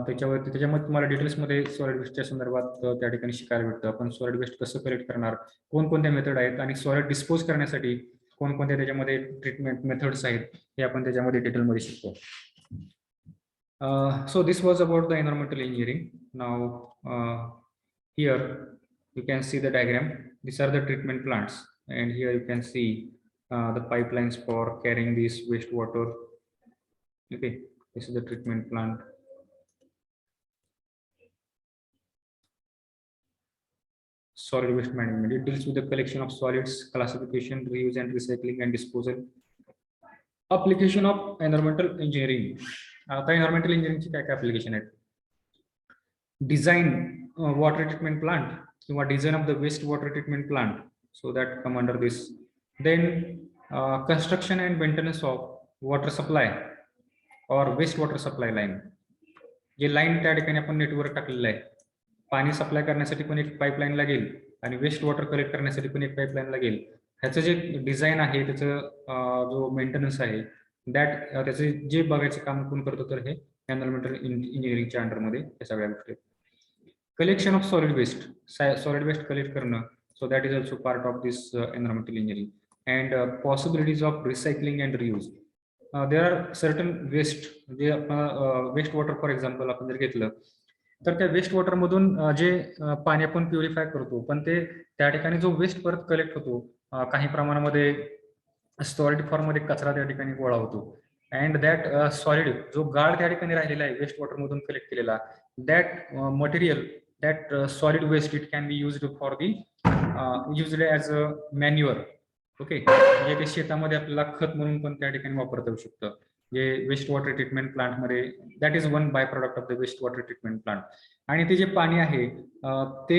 त्याच्यावरती त्याच्यामध्ये तुम्हाला डिटेल्समध्ये सॉलिड वेस्टच्या संदर्भात त्या ठिकाणी शिकायला भेटतं. आपण सॉलिड वेस्ट कसं कलेक्ट करणार, कोणकोणत्या मेथड आहेत आणि सॉलिड डिस्पोज करण्यासाठी कोणकोणत्या त्याच्यामध्ये ट्रीटमेंट मेथड्स आहेत हे आपण त्याच्यामध्ये डिटेलमध्ये शिकतो. So this was about the environmental engineering. Now here you can see the diagram. These are the treatment plants, and here you can see the pipelines for carrying this wastewater. Okay, this is the treatment plant. Solid waste management. It deals with the collection of solids, classification, reuse and recycling and disposal. Application of environmental engineering. आता environmental engineering ची काय काय application आहेत? Design water treatment plant किंवा design of the waste water treatment plant. So that come under this. Then construction and maintenance of water supply or waste water supply line. J line त्या ठिकाणी आपण network टाकलेलं आहे, पाणी supply करण्यासाठी पण एक पाईपलाईन लागेल आणि वेस्ट वॉटर कलेक्ट करण्यासाठी पण एक पाईपलाईन लागेल. ह्याचं जे डिझाईन आहे, त्याचं जो मेंटेनन्स आहे, त्याचे जे बघायचे काम कोण करतो तर हे एन्व्हायरमेंटल इंजिनिअरिंगच्या अंडरमध्ये या सगळ्या गोष्टी. Collection of solid waste collect करणं, so that is also part of this environmental engineering. And possibilities of recycling and reuse. There are certain waste, जे आपण वेस्ट वॉटर फॉर एक्झाम्पल आपण जर घेतलं तर त्या वेस्ट वॉटर मधून जे पाणी आपण प्युरिफाय करतो, पण ते त्या ठिकाणी जो वेस्ट परत कलेक्ट होतो, काही प्रमाणामध्ये सॉलिड फॉर्म मध्ये कचरा त्या ठिकाणी गोळा होतो. अँड दॅट सॉलिड जो गाळ त्या ठिकाणी राहिलेला आहे वेस्ट वॉटर मधून कलेक्ट केलेला, that material, that solid waste, it can be used for the used as a manure. Okay, म्हणजे ते शेतामध्ये आपल्याला खत म्हणून पण त्या ठिकाणी वापरता येऊ शकतं. जे वेस्ट वॉटर ट्रीटमेंट प्लांट मध्ये, that is one by product of the waste water treatment plant. आणि ते जे पाणी आहे ते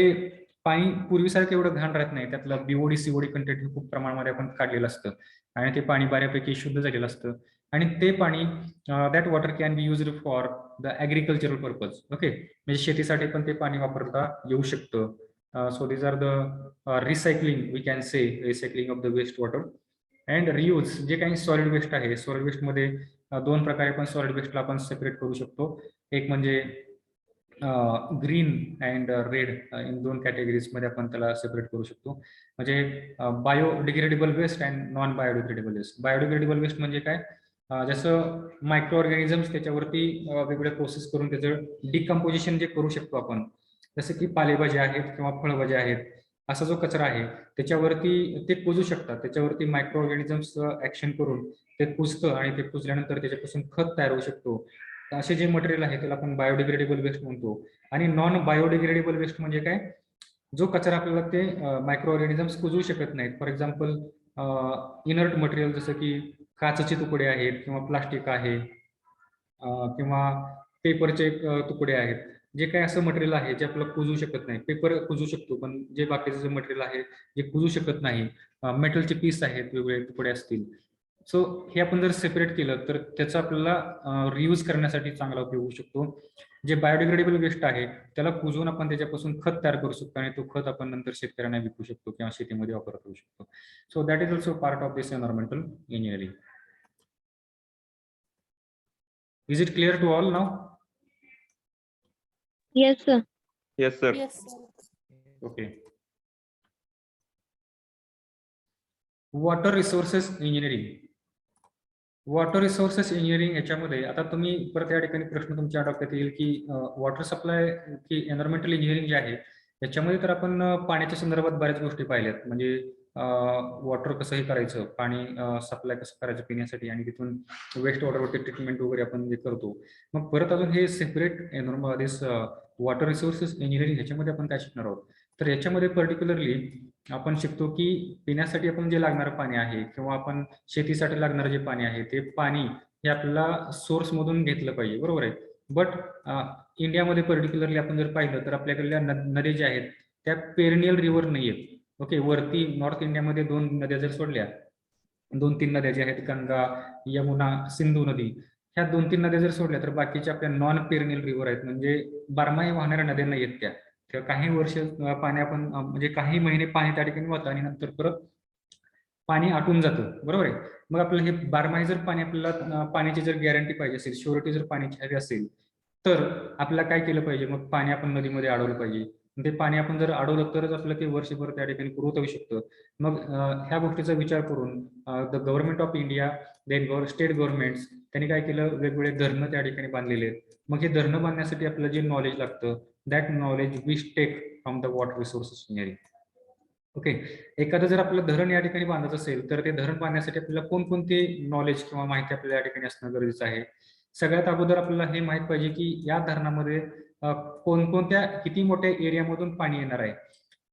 पाणी पूर्वीसारखं एवढं घाण राहत नाही, त्यातलं बीओडी सीओडी कंटेंट खूप प्रमाणामध्ये आपण काढलेलं असतं आणि ते पाणी बऱ्यापैकी शुद्ध झालेलं असतं. आणि ते पाणी, that water can be used for the agricultural purpose. Okay, म्हणजे शेतीसाठी पण ते पाणी वापरता येऊ शकतं. So these are the recycling, we can say recycling of the waste water. And reuse, जे काही सॉलिड वेस्ट आहे, सॉलिड वेस्ट मध्ये दोन प्रकारे आपण सॉलिड वेस्टला आपण सेपरेट करू शकतो. एक म्हणजे ग्रीन अँड रेड, इन दोन कॅटेगरीज मध्ये आपण त्याला सेपरेट करू शकतो. म्हणजे biodegradable waste and non biodegradable waste. Biodegradable waste म्हणजे काय, जसं मायक्रो ऑर्गॅनिझम्स त्याच्यावरती वेगवेगळ्या प्रोसेस करून त्याचं डिकम्पोजिशन जे करू शकतो आपण, जसं की पालेभाज्या आहेत किंवा फळभाज्या आहेत, असा जो कचरा आहे त्याच्यावरती ते कुजू शकतात. त्याच्यावरती मायक्रो ऑर्गॅनिझम्स ऍक्शन करून ते कुजतं आणि ते कुजल्यानंतर त्याच्यापासून खत तयार होऊ शकतो. असे जे मटेरियल आहे त्याला आपण बायोडिग्रेडेबल वेस्ट म्हणतो. आणि नॉन बायोडिग्रेडेबल वेस्ट म्हणजे काय, जो कचरा आपल्याला ते मायक्रो ऑर्गॅनिझम्स कुजवू शकत नाहीत. फॉर एक्झाम्पल इनर्ट मटेरियल, जसं की काचेचे तुकडे आहेत किंवा प्लास्टिक आहे किंवा पेपरचे तुकडे आहेत. जे काही असं मटेरियल आहे जे आपल्याला कुजू शकत नाही. पेपर कुजू शकतो, पण जे बाकीचं जे मटेरियल आहे जे कुजू शकत नाही, मेटलचे पीस आहेत, वेगवेगळे तुकडे असतील, सो हे आपण जर सेपरेट केलं तर त्याचा आपल्याला रियूज करण्यासाठी चांगला उपयोग होऊ शकतो. जे बायोडिग्रेडेबल वेस्ट आहे त्याला कुजवून आपण त्याच्यापासून खत तयार करू शकतो आणि तो खत आपण नंतर शेतकऱ्यांना विकू शकतो किंवा शेतीमध्ये वापरता येऊ शकतो. So that is also part of this environmental engineering. Is it clear to all now? Yes, sir. Yes, sir. Yes, sir. Okay. Water resources engineering. Water resources engineering याच्यामध्ये आता तुम्ही परत या ठिकाणी प्रश्न तुमच्या डोक्यात येईल की वॉटर सप्लाय की एन्व्हायरमेंटल इंजिनिअरिंग जे आहे याच्यामध्ये तर आपण पाण्याच्या संदर्भात बऱ्याच गोष्टी पाहिल्यात. म्हणजे वॉटर कसंही करायचं, पाणी सप्लाय कसं करायचं पिण्यासाठी, आणि तिथून वेस्ट वॉटरवरती ट्रीटमेंट वगैरे आपण जे करतो. मग परत अजून हे separate this water resources engineering ह्याच्यामध्ये आपण काय शिकणार आहोत, तर याच्यामध्ये पर्टिक्युलरली आपण शिकतो की पिण्यासाठी आपण जे लागणारं पाणी आहे किंवा आपण शेतीसाठी लागणारं जे पाणी आहे ते पाणी हे आपल्याला सोर्स मधून घेतलं पाहिजे, बरोबर आहे. बट इंडियामध्ये पर्टिक्युलरली आपण जर पाहिलं तर आपल्याकडल्या नद्या ज्या आहेत त्या पेरिनियल रिव्हर नाही आहेत. ओके, वरती नॉर्थ इंडियामध्ये 2 नद्या जर सोडल्या, 2-3 नद्या ज्या आहेत, गंगा, यमुना, सिंधू नदी, ह्या 2-3 नद्या जर सोडल्या तर बाकीच्या आपल्या नॉन पेरिनियल रिव्हर आहेत, म्हणजे बारमाही वाहणाऱ्या नद्या नाही आहेत त्या काही वर्ष पाणी आपण म्हणजे काही महिने पाणी त्या ठिकाणी वाहतं आणि नंतर परत पाणी आटून जातं, बरोबर आहे. मग आपलं हे बारमाही जर पाणी आपल्याला पाण्याची जर गॅरंटी पाहिजे असेल, श्युरिटी जर पाण्याची हवी असेल, तर आपल्याला काय केलं पाहिजे, मग पाणी आपण नदीमध्ये अडवलं पाहिजे. ते पाणी आपण जर अडवलं तरच आपलं ते वर्षभर त्या ठिकाणी पुरवता येऊ शकतं. मग ह्या गोष्टीचा विचार करून the government of India, then state governments, त्यांनी काय केलं, वेगवेगळे धरणं त्या ठिकाणी बांधलेले आहेत. मग हे धरणं बांधण्यासाठी आपल्याला जे नॉलेज लागतं, that knowledge we take from the water resources engineering. Okay, एखादं जर आपलं धरण या ठिकाणी बांधायचं असेल, तर ते धरण बांधण्यासाठी आपल्याला कोणकोणते नॉलेज किंवा माहिती आपल्याला या ठिकाणी असणं गरजेचं आहे. सगळ्यात अगोदर आपल्याला हे माहित पाहिजे की या धरणामध्ये कोणकोणत्या किती मोठ्या एरियामधून पाणी येणार आहे.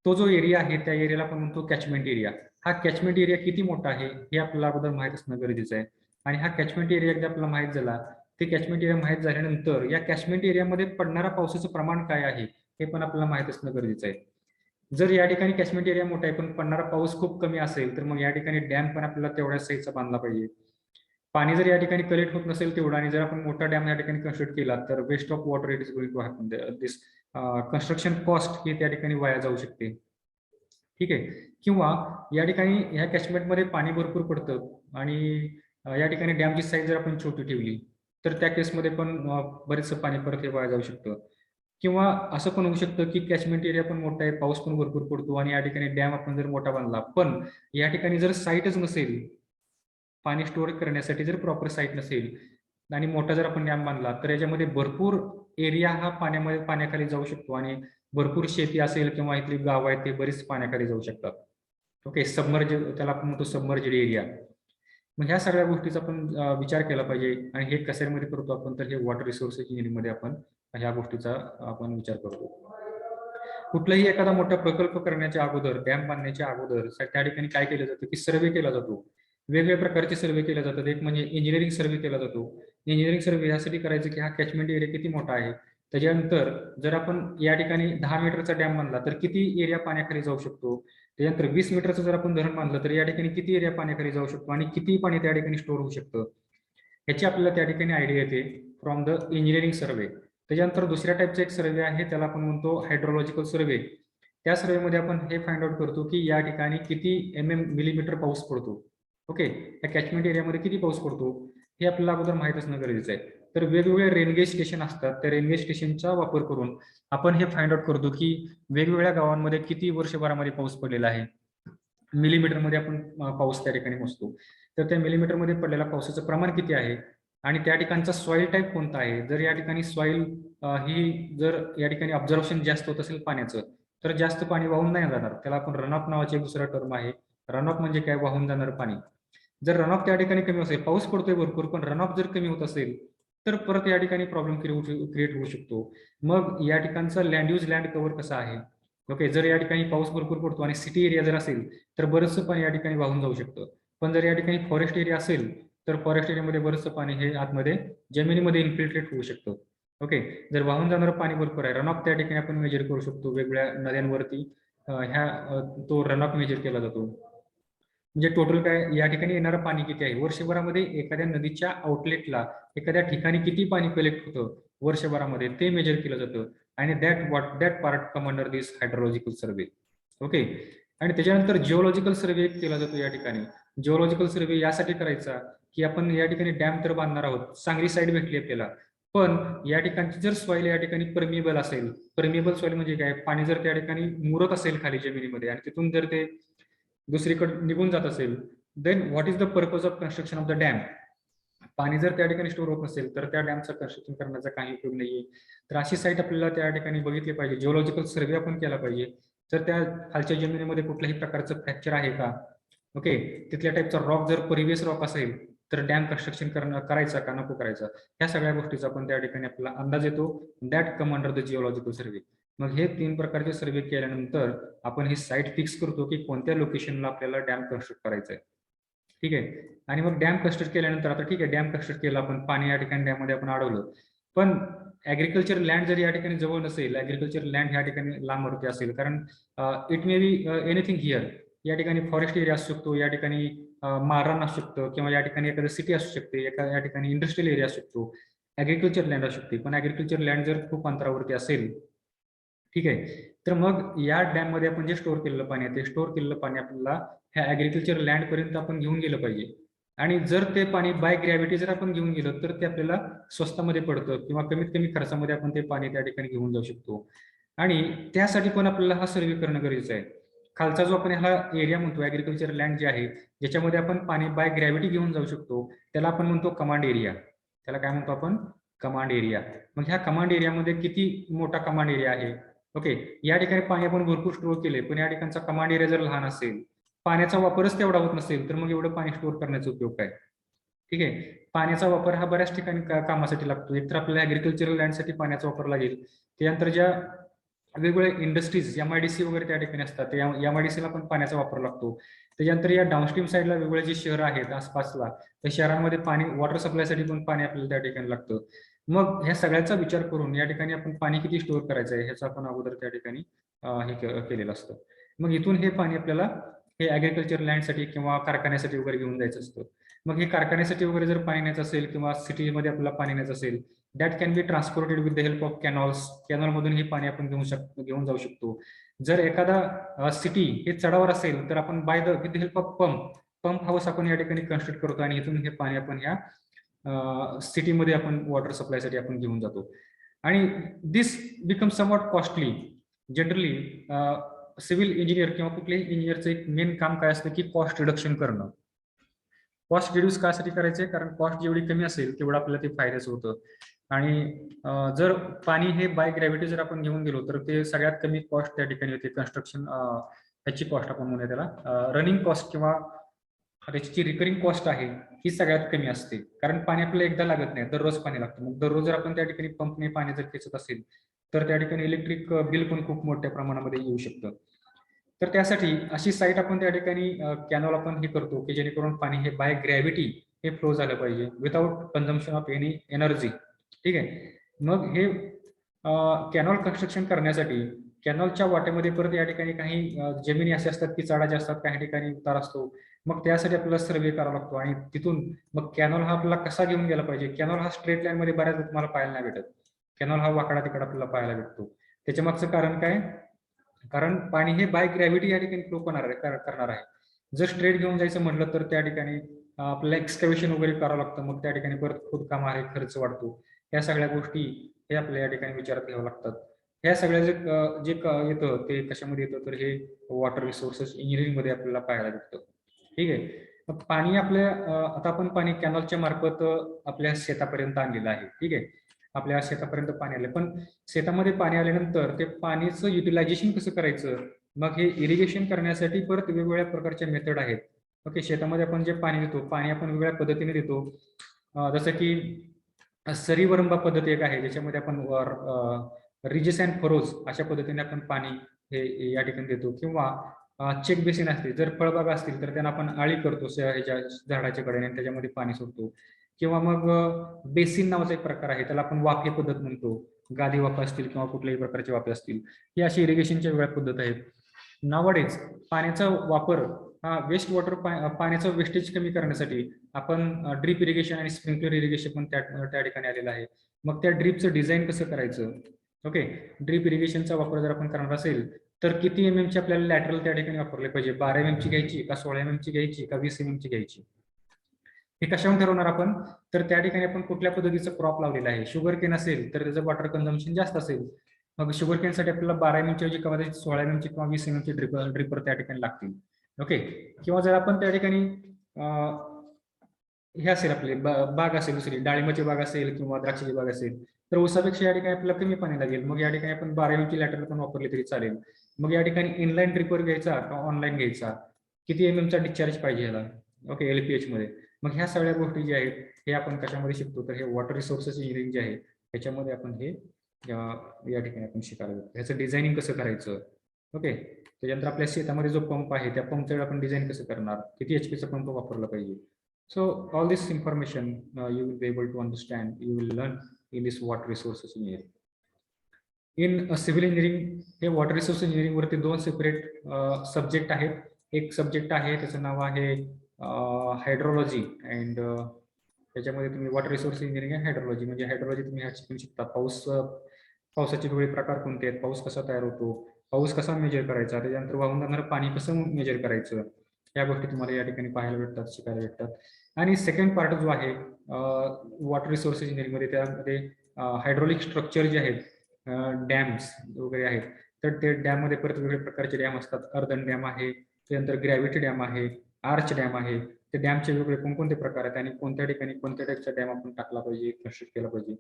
तो जो एरिया आहे त्या एरियाला आपण म्हणतो कॅचमेंट एरिया. हा कॅचमेंट एरिया किती मोठा आहे हे आपल्याला अगोदर माहित असणं गरजेचं आहे. आणि हा कॅचमेंट एरिया एकदा आपल्याला माहित झाला, ते कॅचमेंट एरिया माहित झाल्यानंतर या कॅचमेंट एरियामध्ये पडणारा पावसाचं प्रमाण काय आहे हे पण आपल्याला माहित असणं गरजेचं आहे. जर या ठिकाणी कॅचमेंट एरिया मोठा आहे पण पडणारा पाऊस खूप कमी असेल, तर मग या ठिकाणी डॅम पण आपल्याला तेवढ्या साईजचा बांधला पाहिजे. पाणी जर या ठिकाणी कलेक्ट होत नसेल तेवढं, आणि जर आपण मोठा डॅम या ठिकाणी कन्स्ट्रक्ट केला, तर waste of water it is going to happen. This construction cost ही त्या ठिकाणी वाया जाऊ शकते. ठीक आहे. किंवा या ठिकाणी ह्या कॅचमेंटमध्ये पाणी भरपूर पडतं आणि या ठिकाणी डॅमची साईज जर आपण छोटी ठेवली, तर त्या केसमध्ये पण बरेचसं पाणी परत हे वाया जाऊ शकतं. किंवा असं पण होऊ शकतं की कॅचमेंट एरिया पण मोठा आहे, पाऊस पण भरपूर पडतो आणि या ठिकाणी डॅम आपण जर मोठा बांधला, पण या ठिकाणी जर साईटच नसेल, पाणी स्टोअर करण्यासाठी जर प्रॉपर साईट नसेल आणि मोठा जर आपण डॅम बांधला, तर याच्यामध्ये भरपूर एरिया हा पाण्याखाली जाऊ शकतो आणि भरपूर शेती असेल किंवा इथली गाव आहेत ते बरीच पाण्याखाली जाऊ शकतात. ओके, सबमर्ज, त्याला आपण म्हणतो सबमर्जेड एरिया. मग ह्या सगळ्या गोष्टीचा आपण विचार केला पाहिजे. आणि हे कशामध्ये करतो आपण, तर हे वॉटर रिसोर्स इंजिनिअरिंग मध्ये आपण ह्या गोष्टीचा आपण विचार करतो. कुठलाही एखादा मोठा प्रकल्प करण्याच्या अगोदर, डॅम बांधण्याच्या अगोदर त्या ठिकाणी काय केलं जातं की सर्वे केला जातो. वेगवेगळ्या प्रकारचे सर्वे केले जातात. एक म्हणजे इंजिनिअरिंग सर्वे केला जातो. इंजिनिअरिंग सर्वे यासाठी करायचं की हा कॅचमेंट एरिया किती मोठा आहे. त्याच्यानंतर जर आपण या ठिकाणी 10 मीटरचा डॅम बांधला तर किती एरिया पाण्याखाली जाऊ शकतो. त्याच्यानंतर 20 मीटरचं जर आपण धरण बांधलं तर या ठिकाणी किती एरिया पाण्याखाली जाऊ शकतो आणि किती पाणी त्या ठिकाणी स्टोअर होऊ शकतं, याची आपल्याला त्या ठिकाणी आयडिया येते फ्रॉम द इंजिनिअरिंग सर्वे. त्याच्यानंतर दुसऱ्या टाईपचा एक सर्वे आहे, त्याला आपण म्हणतो हायड्रोलॉजिकल सर्वे. त्या सर्वेमध्ये आपण हे फाइंड आउट करतो की या ठिकाणी किती मिलीमीटर पाऊस पडतो. ओके, या कॅचमेंट एरियामध्ये किती पाऊस पडतो हे आपल्याला अगोदर माहित असणं गरजेचं आहे. तर वेगवेगळे रेनगेज स्टेशन असतात, त्या रेनगेज स्टेशनचा वापर करून आपण हे फाइंड आउट करतो की वेगवेगळ्या गावांमध्ये किती वर्षभरामध्ये पाऊस पडलेला आहे. मिलीमीटरमध्ये आपण पाऊस त्या ठिकाणी मोजतो. तर त्या मिलीमीटरमध्ये पडलेल्या पावसाचं प्रमाण किती आहे आणि त्या ठिकाणचा सॉइल टाईप कोणता आहे. जर या ठिकाणी सॉइल ही जर या ठिकाणी ऑब्झर्वेशन जास्त होत असेल पाण्याचं, तर जास्त पाणी वाहून नाही जाणार. त्याला आपण रनऑफ नावाचे एक दुसरा टर्म आहे. रनऑफ म्हणजे काय, वाहून जाणार पाणी. जर रनऑफ त्या ठिकाणी कमी असेल, पाऊस पडतोय भरपूर पण रनऑफ जर कमी होत असेल, तर परत या ठिकाणी प्रॉब्लेम क्रिएट होऊ शकतो. मग या ठिकाणचा लँड यूज लँड कव्हर कसा आहे. ओके, जर या ठिकाणी पाऊस भरपूर पडतो आणि सिटी एरिया जर असेल तर बरंचसं पाणी या ठिकाणी वाहून जाऊ शकतं. पण जर या ठिकाणी फॉरेस्ट एरिया असेल तर फॉरेस्ट एरियामध्ये बरंचसं पाणी हे आतमध्ये जमिनीमध्ये इन्फिल्ट्रेट होऊ शकतं. ओके, जर वाहून जाणारं पाणी भरपूर आहे, रनऑफ त्या ठिकाणी आपण मेजर करू शकतो. वेगवेगळ्या नद्यांवरती तो रनऑफ मेजर केला जातो. म्हणजे टोटल काय या ठिकाणी येणारं पाणी किती आहे वर्षभरामध्ये, एखाद्या नदीच्या आउटलेटला एखाद्या ठिकाणी किती पाणी कलेक्ट होतं वर्षभरामध्ये ते मेजर केलं जातं. आणि that part come under this hydrological survey. Okay, आणि त्याच्यानंतर जिओलॉजिकल सर्वे केला जातो या ठिकाणी. जिओलॉजिकल सर्वे यासाठी करायचा की आपण या ठिकाणी डॅम तर बांधणार आहोत, चांगली साईड भेटली आपल्याला, पण या ठिकाणची जर सॉइल या ठिकाणी परमिएबल असेल, परमिएबल सॉइल म्हणजे काय, पाणी जर त्या ठिकाणी मुरत असेल खाली जमिनीमध्ये आणि तिथून जर ते दुसरीकडे निघून जात असेल, then what is the purpose of construction of the dam. पाणी जर त्या ठिकाणी स्टोअर होत नसेल तर त्या डॅमचं कन्स्ट्रक्शन करण्याचा काही उपयोग नाहीये. तर अशी साईट आपल्याला त्या ठिकाणी बघितली पाहिजे. जिओलॉजिकल सर्वे आपण केला पाहिजे. तर त्या खालच्या जमिनीमध्ये कुठल्याही प्रकारचं फ्रॅक्चर आहे का. ओके, तिथल्या टाईपचा रॉक जर परिवेश रॉक असेल तर डॅम कन्स्ट्रक्शन करायचा का नको करायचा, ह्या सगळ्या गोष्टीचा आपण त्या ठिकाणी आपल्याला अंदाज येतो. That come under the geological survey. मग हे 3 प्रकारचे सर्वे केल्यानंतर आपण ही साईट फिक्स करतो की कोणत्या लोकेशनला आपल्याला डॅम कन्स्ट्रक्ट करायचं आहे. ठीक आहे, आणि मग डॅम कन्स्ट्रक्ट केल्यानंतर आता ठीक आहे, डॅम कन्स्ट्रक्ट केलं आपण, पाणी या ठिकाणी डॅम मध्ये आपण अडवलं, पण ऍग्रिकल्चर लँड जर या ठिकाणी जवळ नसेल, ऍग्रिकल्चर लँड ह्या ठिकाणी लांबवरती असेल, कारण it may B anything here. या ठिकाणी फॉरेस्ट एरिया असू शकतो, या ठिकाणी माळरान असू शकतं, किंवा या ठिकाणी एखादं सिटी असू शकते, या ठिकाणी इंडस्ट्रियल एरिया असू शकतो, ऍग्रिकल्चर लँड असू शकते. पण ऍग्रिकल्चर लँड जर खूप अंतरावरती असेल ठीक आहे. तर मग या डॅम मध्ये आपण जे स्टोअर केलेलं पाणी आहे ते स्टोअर केलेलं पाणी आपल्याला ह्या ऍग्रिकल्चर लँड पर्यंत आपण घेऊन गेलं पाहिजे. आणि जर ते पाणी बाय ग्रॅव्हिटी जर आपण घेऊन गेलो तर ते आपल्याला स्वस्तामध्ये पडतं किंवा कमीत कमी खर्चामध्ये आपण ते पाणी त्या ठिकाणी घेऊन जाऊ शकतो. आणि त्यासाठी पण आपल्याला हा सर्वे करणं गरजेचं आहे. खालचा जो आपण ह्याला एरिया म्हणतो ऍग्रिकल्चर लँड जे आहे ज्याच्यामध्ये आपण पाणी बाय ग्रॅव्हिटी घेऊन जाऊ शकतो त्याला आपण म्हणतो कमांड एरिया. त्याला काय म्हणतो आपण? Command area. मग ह्या कमांड एरियामध्ये किती मोठा कमांड एरिया आहे? ओके, या ठिकाणी पाणी आपण भरपूर स्टोअर केले पण या ठिकाणचा कमांड एरिया जर लहान असेल, पाण्याचा वापरच तेवढा होत नसेल तर मग एवढं पाणी स्टोअर करण्याचा उपयोग काय? ठीक आहे. पाण्याचा वापर हा बऱ्याच ठिकाणी कामासाठी लागतो. एकतर आपल्याला ऍग्रिकल्चरल लँडसाठी पाण्याचा वापर लागेल, त्यानंतर ज्या वेगवेगळ्या इंडस्ट्रीज एमआयडीसी वगैरे त्या ठिकाणी असतात त्या एमआयडीसीला पण पाण्याचा वापर लागतो. त्याच्यानंतर या डाऊनस्ट्रीम साईडला वेगवेगळे जे शहरं आहेत आसपासला त्या शहरांमध्ये पाणी वॉटर सप्लायसाठी पण पाणी आपल्याला त्या ठिकाणी लागतं. मग ह्या सगळ्याचा विचार करून या ठिकाणी आपण पाणी किती स्टोअर करायचं आहे ह्याचं आपण अगोदर त्या ठिकाणी हे केलेलं असतं. मग इथून हे पाणी आपल्याला हे ऍग्रिकल्चर लँडसाठी किंवा कारखान्यासाठी वगैरे घेऊन जायचं असतं. मग हे कारखान्यासाठी वगैरे जर पाणी न्यायचं असेल किंवा सिटीमध्ये आपल्याला पाणी न्यायचं असेल that can be transported with the help of canals. कॅनॉलमधून हे पाणी आपण घेऊन जाऊ शकतो. जर एखादा सिटी हे चढावर असेल तर आपण by the with the help of pump house आपण या ठिकाणी कन्स्ट्रक्ट करतो आणि इथून हे पाणी आपण ह्या सिटीमध्ये आपण वॉटर सप्लायसाठी आपण घेऊन जातो. आणि this become somewhat costly. Generally civil engineer किंवा कुठल्याही इंजिनियरचं एक मेन काम काय असतं की कॉस्ट रिडक्शन करणं. कॉस्ट रिड्यूस कासाठी करायचे? कारण कॉस्ट जेवढी कमी असेल तेवढं आपल्याला ते फायद्याचं होतं. आणि जर पाणी हे बाय ग्रॅव्हिटी जर आपण घेऊन गेलो तर ते सगळ्यात कमी कॉस्ट त्या ठिकाणी होते. कन्स्ट्रक्शन ह्याची कॉस्ट आपण म्हणूया त्याला रनिंग कॉस्ट किंवा त्याची जी रिकरिंग कॉस्ट आहे ही सगळ्यात कमी असते. कारण पाणी आपल्याला एकदा लागत नाही, दररोज पाणी लागतं. मग दररोज जर आपण त्या ठिकाणी पंपने पाणी जर खेचत असेल तर त्या ठिकाणी इलेक्ट्रिक बिल पण खूप मोठ्या प्रमाणामध्ये येऊ शकतं. तर त्यासाठी अशी साईट आपण त्या ठिकाणी कॅनॉल आपण हे करतो की जेणेकरून पाणी हे बाय ग्रॅव्हिटी हे फ्लो झालं पाहिजे without consumption of any energy. ठीक आहे. मग हे कॅनॉल कन्स्ट्रक्शन करण्यासाठी कॅनॉलच्या वाटेमध्ये परत या ठिकाणी काही जमिनी असे असतात की चढाच्या असतात, काही ठिकाणी उतार असतो. मग त्यासाठी आपल्याला सर्वे करावा लागतो आणि तिथून मग कॅनॉल हा आपल्याला कसा घेऊन गेला पाहिजे. कॅनॉल हा स्ट्रेट लाईन मध्ये बऱ्याच तुम्हाला पाहायला नाही भेटत. कॅनॉल हा वाकडा तिकडा आपल्याला पाहायला भेटतो. त्याच्या मागचं कारण काय? कारण पाणी हे बाय ग्रॅव्हिटी या ठिकाणी फ्लो करणार आहे. जर स्ट्रेट घेऊन जायचं म्हटलं तर त्या ठिकाणी आपल्याला एक्सकॅव्हेशन वगैरे करावं लागतं. मग त्या ठिकाणी परत खोदकाम आहे, खर्च वाढतो. या सगळ्या गोष्टी हे आपल्या या ठिकाणी विचारात घ्यावं लागतात. ह्या सगळ्या जे येतं ते कशामध्ये येतं तर हे वॉटर रिसोर्सेस इंजिनिअरिंग मध्ये आपल्याला पाहायला भेटतं. ठीक आहे. मग पाणी आपल्या आता आपण पाणी कॅनॉलच्या मार्फत आपल्या शेतापर्यंत आणलेलं आहे. ठीक आहे. आपल्या शेतापर्यंत पाणी आलं, पण शेतामध्ये पाणी आल्यानंतर ते पाणीचं युटिलायझेशन कसं करायचं? मग हे इरिगेशन करण्यासाठी परत वेगवेगळ्या प्रकारच्या मेथड आहेत. ओके, शेतामध्ये आपण जे पाणी देतो पाणी आपण वेगवेगळ्या पद्धतीने देतो. जसं की सरीवरंबा पद्धत एक आहे ज्याच्यामध्ये आपण रिजेस अँड फरोज अशा पद्धतीने आपण पाणी हे या ठिकाणी देतो. किंवा चेक बेसिन असते, जर फळबागा असतील तर त्यांना आपण आळी करतो ह्याच्या झाडाच्या कडेने आणि त्याच्यामध्ये पाणी सोडतो. किंवा मग बेसिन नावाचा एक प्रकार आहे त्याला आपण वाफे पद्धत म्हणतो. गादी वाफा असतील किंवा कुठल्याही प्रकारचे वाफे असतील, ही अशी इरिगेशनच्या वेगळ्या पद्धत आहेत. नावडेज पाण्याचा वापर हा वेस्ट वॉटर पाण्याचं वेस्टेज कमी करण्यासाठी आपण ड्रीप इरिगेशन आणि स्प्रिंकलर इरिगेशन पण त्या ठिकाणी आलेलं आहे. मग त्या ड्रीपचं डिझाईन कसं करायचं? ओके, ड्रीप इरिगेशनचा वापर जर आपण करणार असेल तर किती एम ची आपल्याला लॅटरल त्या ठिकाणी वापरले पाहिजे? 12 MM ची घ्यायची का 16 MM ची घ्यायची का 20 MM ची घ्यायची? हे कशावरून ठरवणार आपण? तर त्या ठिकाणी आपण कुठल्या पद्धतीचं क्रॉप लावलेलं आहे. शुगर केन असेल तर त्याचं वॉटर कन्झम्पशन जास्त असेल. मग शुगर केन साठी आपल्याला 12 MM ची कदाचित 16 MM ची किंवा 20 MM ची ड्रिपर त्या ठिकाणी लागतील. ओके, किंवा जर आपण त्या ठिकाणी हे असेल आपले बाग असेल, दुसरी डाळिंबाची बाग असेल किंवा द्राक्षाची बाग असेल तर ऊसापेक्षा या ठिकाणी आपल्याला कमी पाणी लागेल. मग या ठिकाणी आपण 12 MM ची लॅटरल पण वापरली तरी चालेल. मग या ठिकाणी इनलाईन ड्रिपर घ्यायचा का ऑनलाईन घ्यायचा? किती MM चा डिस्चार्ज पाहिजे याला? ओके, LPH मध्ये. मग ह्या सगळ्या गोष्टी ज्या आहेत हे आपण कशामध्ये शिकतो तर हे वॉटर रिसोर्सेस इंजिनिअरिंग जे आहे त्याच्यामध्ये आपण हे या ठिकाणी आपण शिकायला जातो. ह्याचं डिझायनिंग कसं करायचं? ओके, त्याच्यानंतर आपल्या शेतामध्ये जो पंप आहे त्या पंपचं आपण डिझाईन कसं करणार? किती HP चा पंप वापरला पाहिजे? So all this information you will be able to understand, you will learn in this water resources engineering. In civil engineering हे वॉटर रिसोर्स इंजिनिअरिंग वरती 2 सेपरेट सब्जेक्ट आहेत. एक सब्जेक्ट आहे त्याचं नाव आहे हायड्रोलॉजी अँड त्याच्यामध्ये तुम्ही वॉटर रिसोर्स इंजिनिअरिंग हायड्रोलॉजी म्हणजे हायड्रोलॉजी तुम्ही ह्या शिकू शकता. पाऊस पावसाचे वेगळे प्रकार कोणते आहेत, पाऊस कसा तयार होतो, पाऊस कसा मेजर करायचा, त्याच्यानंतर वाहून जाणारं पाणी कसं मेजर करायचं, या गोष्टी तुम्हाला या ठिकाणी पाहायला भेटतात, शिकायला भेटतात. आणि सेकंड पार्ट जो आहे वॉटर रिसोर्सेस इंजिनिअरिंगमध्ये, त्यामध्ये हायड्रॉलिक स्ट्रक्चर जे आहेत, डॅम्स वगैरे आहेत, तर ते डॅममध्ये परत वेगवेगळ्या प्रकारचे डॅम असतात. अर्धन डॅम आहे, त्यानंतर ग्रॅव्हिटी डॅम आहे, आर्च डॅम आहे. ते डॅमचे वेगवेगळे कोणकोणते प्रकार आहेत आणि कोणत्या ठिकाणी कोणत्या टाईपचा डॅम आपण टाकला पाहिजे, कन्स्ट्रक्ट केला पाहिजे,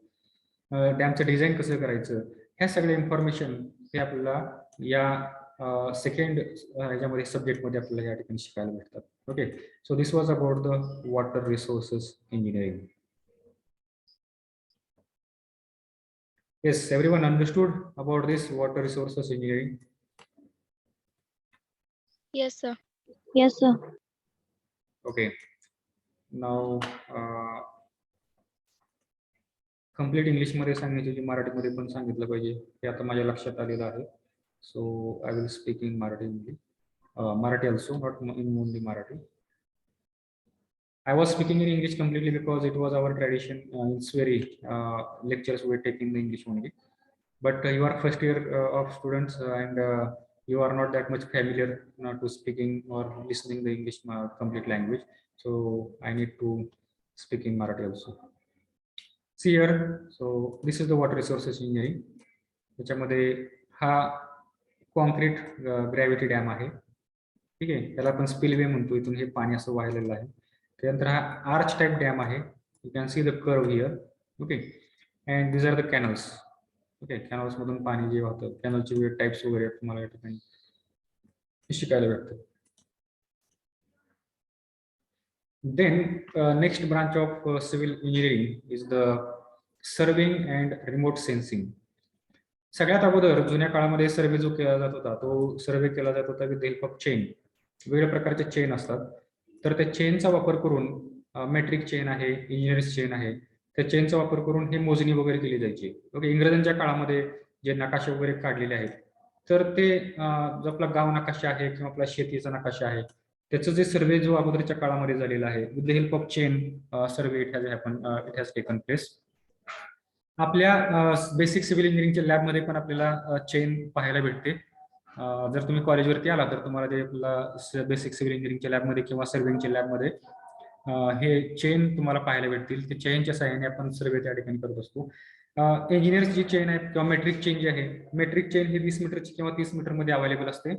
डॅमचं डिझाईन कसं करायचं, ह्या सगळ्या इन्फॉर्मेशन हे आपल्याला या सेकंड ह्याच्यामध्ये सब्जेक्टमध्ये आपल्याला या ठिकाणी शिकायला भेटतात. Okay, so this was about the water resources engineering. Yes, everyone understood about this water resources engineering? Yes, sir. Yes, sir. Okay. Now, complete English मध्ये सांगितलं की मराठीमध्ये पण सांगितलं पाहिजे हे आता माझ्या लक्षात आलेलं आहे. So I will speak in Marathi only. Marathi also, not in only Marathi. I was speaking in English completely because it was our tradition. It's very lectures we were taking in English only. But you are first year of students and you are not that much familiar to speaking or listening the English complete language. So I need to speak in Marathi also. See here, so this is the water resources engineering. त्याच्यामध्ये हा concrete gravity dam आहे. ठीक आहे, त्याला आपण spillway म्हणतो, इथून हे पाणी असं वाहिलेलं आहे. त्यानंतर हा आर्च टाइप डॅम आहे. You can see the curve here. Okay, and these are the canals. Okay, canals मधून पाणी जे वाहतं, कॅनलचे वेगळे टाइप्स वगैरे तुम्हाला या ठिकाणी शिकायला भेटतं. Then next branch of civil engineering is the surveying and remote sensing. सगळ्यात अगोदर जुन्या काळामध्ये सर्वे जो केला जात होता, तो सर्वे केला जात होता with the help of chain. वेगवेगळ्या प्रकारचे चेन असतात, तर त्या चेनचा वापर करून, मेट्रिक चेन आहे, इंजिनियर्स चेन आहे, त्या चेनचा वापर करून हे मोजणी वगैरे केली जायची. ओके, इंग्रजांच्या काळामध्ये जे नकाशे वगैरे काढलेले आहेत, तर ते जो आपला गाव नकाशा आहे किंवा आपला शेतीचा नकाशा आहे, त्याचं जे सर्वे जो अगोदरच्या काळामध्ये झालेला आहे with the help of chain survey it has taken place. आपल्या बेसिक सिव्हिल इंजिनिअरिंगच्या लॅबमध्ये पण आपल्याला चेन पाहायला भेटते. जर तुम्ही कॉलेजवरती आला तर तुम्हाला ते आपला बेसिक सिव्हिल इंजिनिअरिंगच्या लॅबमध्ये किंवा सर्वेच्या लॅबमध्ये हे चेन तुम्हाला पाहायला भेटतील. ते चेनच्या सहाय्याने आपण सर्वे त्या ठिकाणी करत असतो. इंजिनियर्स जी चेन आहे किंवा मेट्रिक चेन जी आहे, मेट्रिक चेन ही 20 मीटरची किंवा 30 मीटरमध्ये अवेलेबल असते.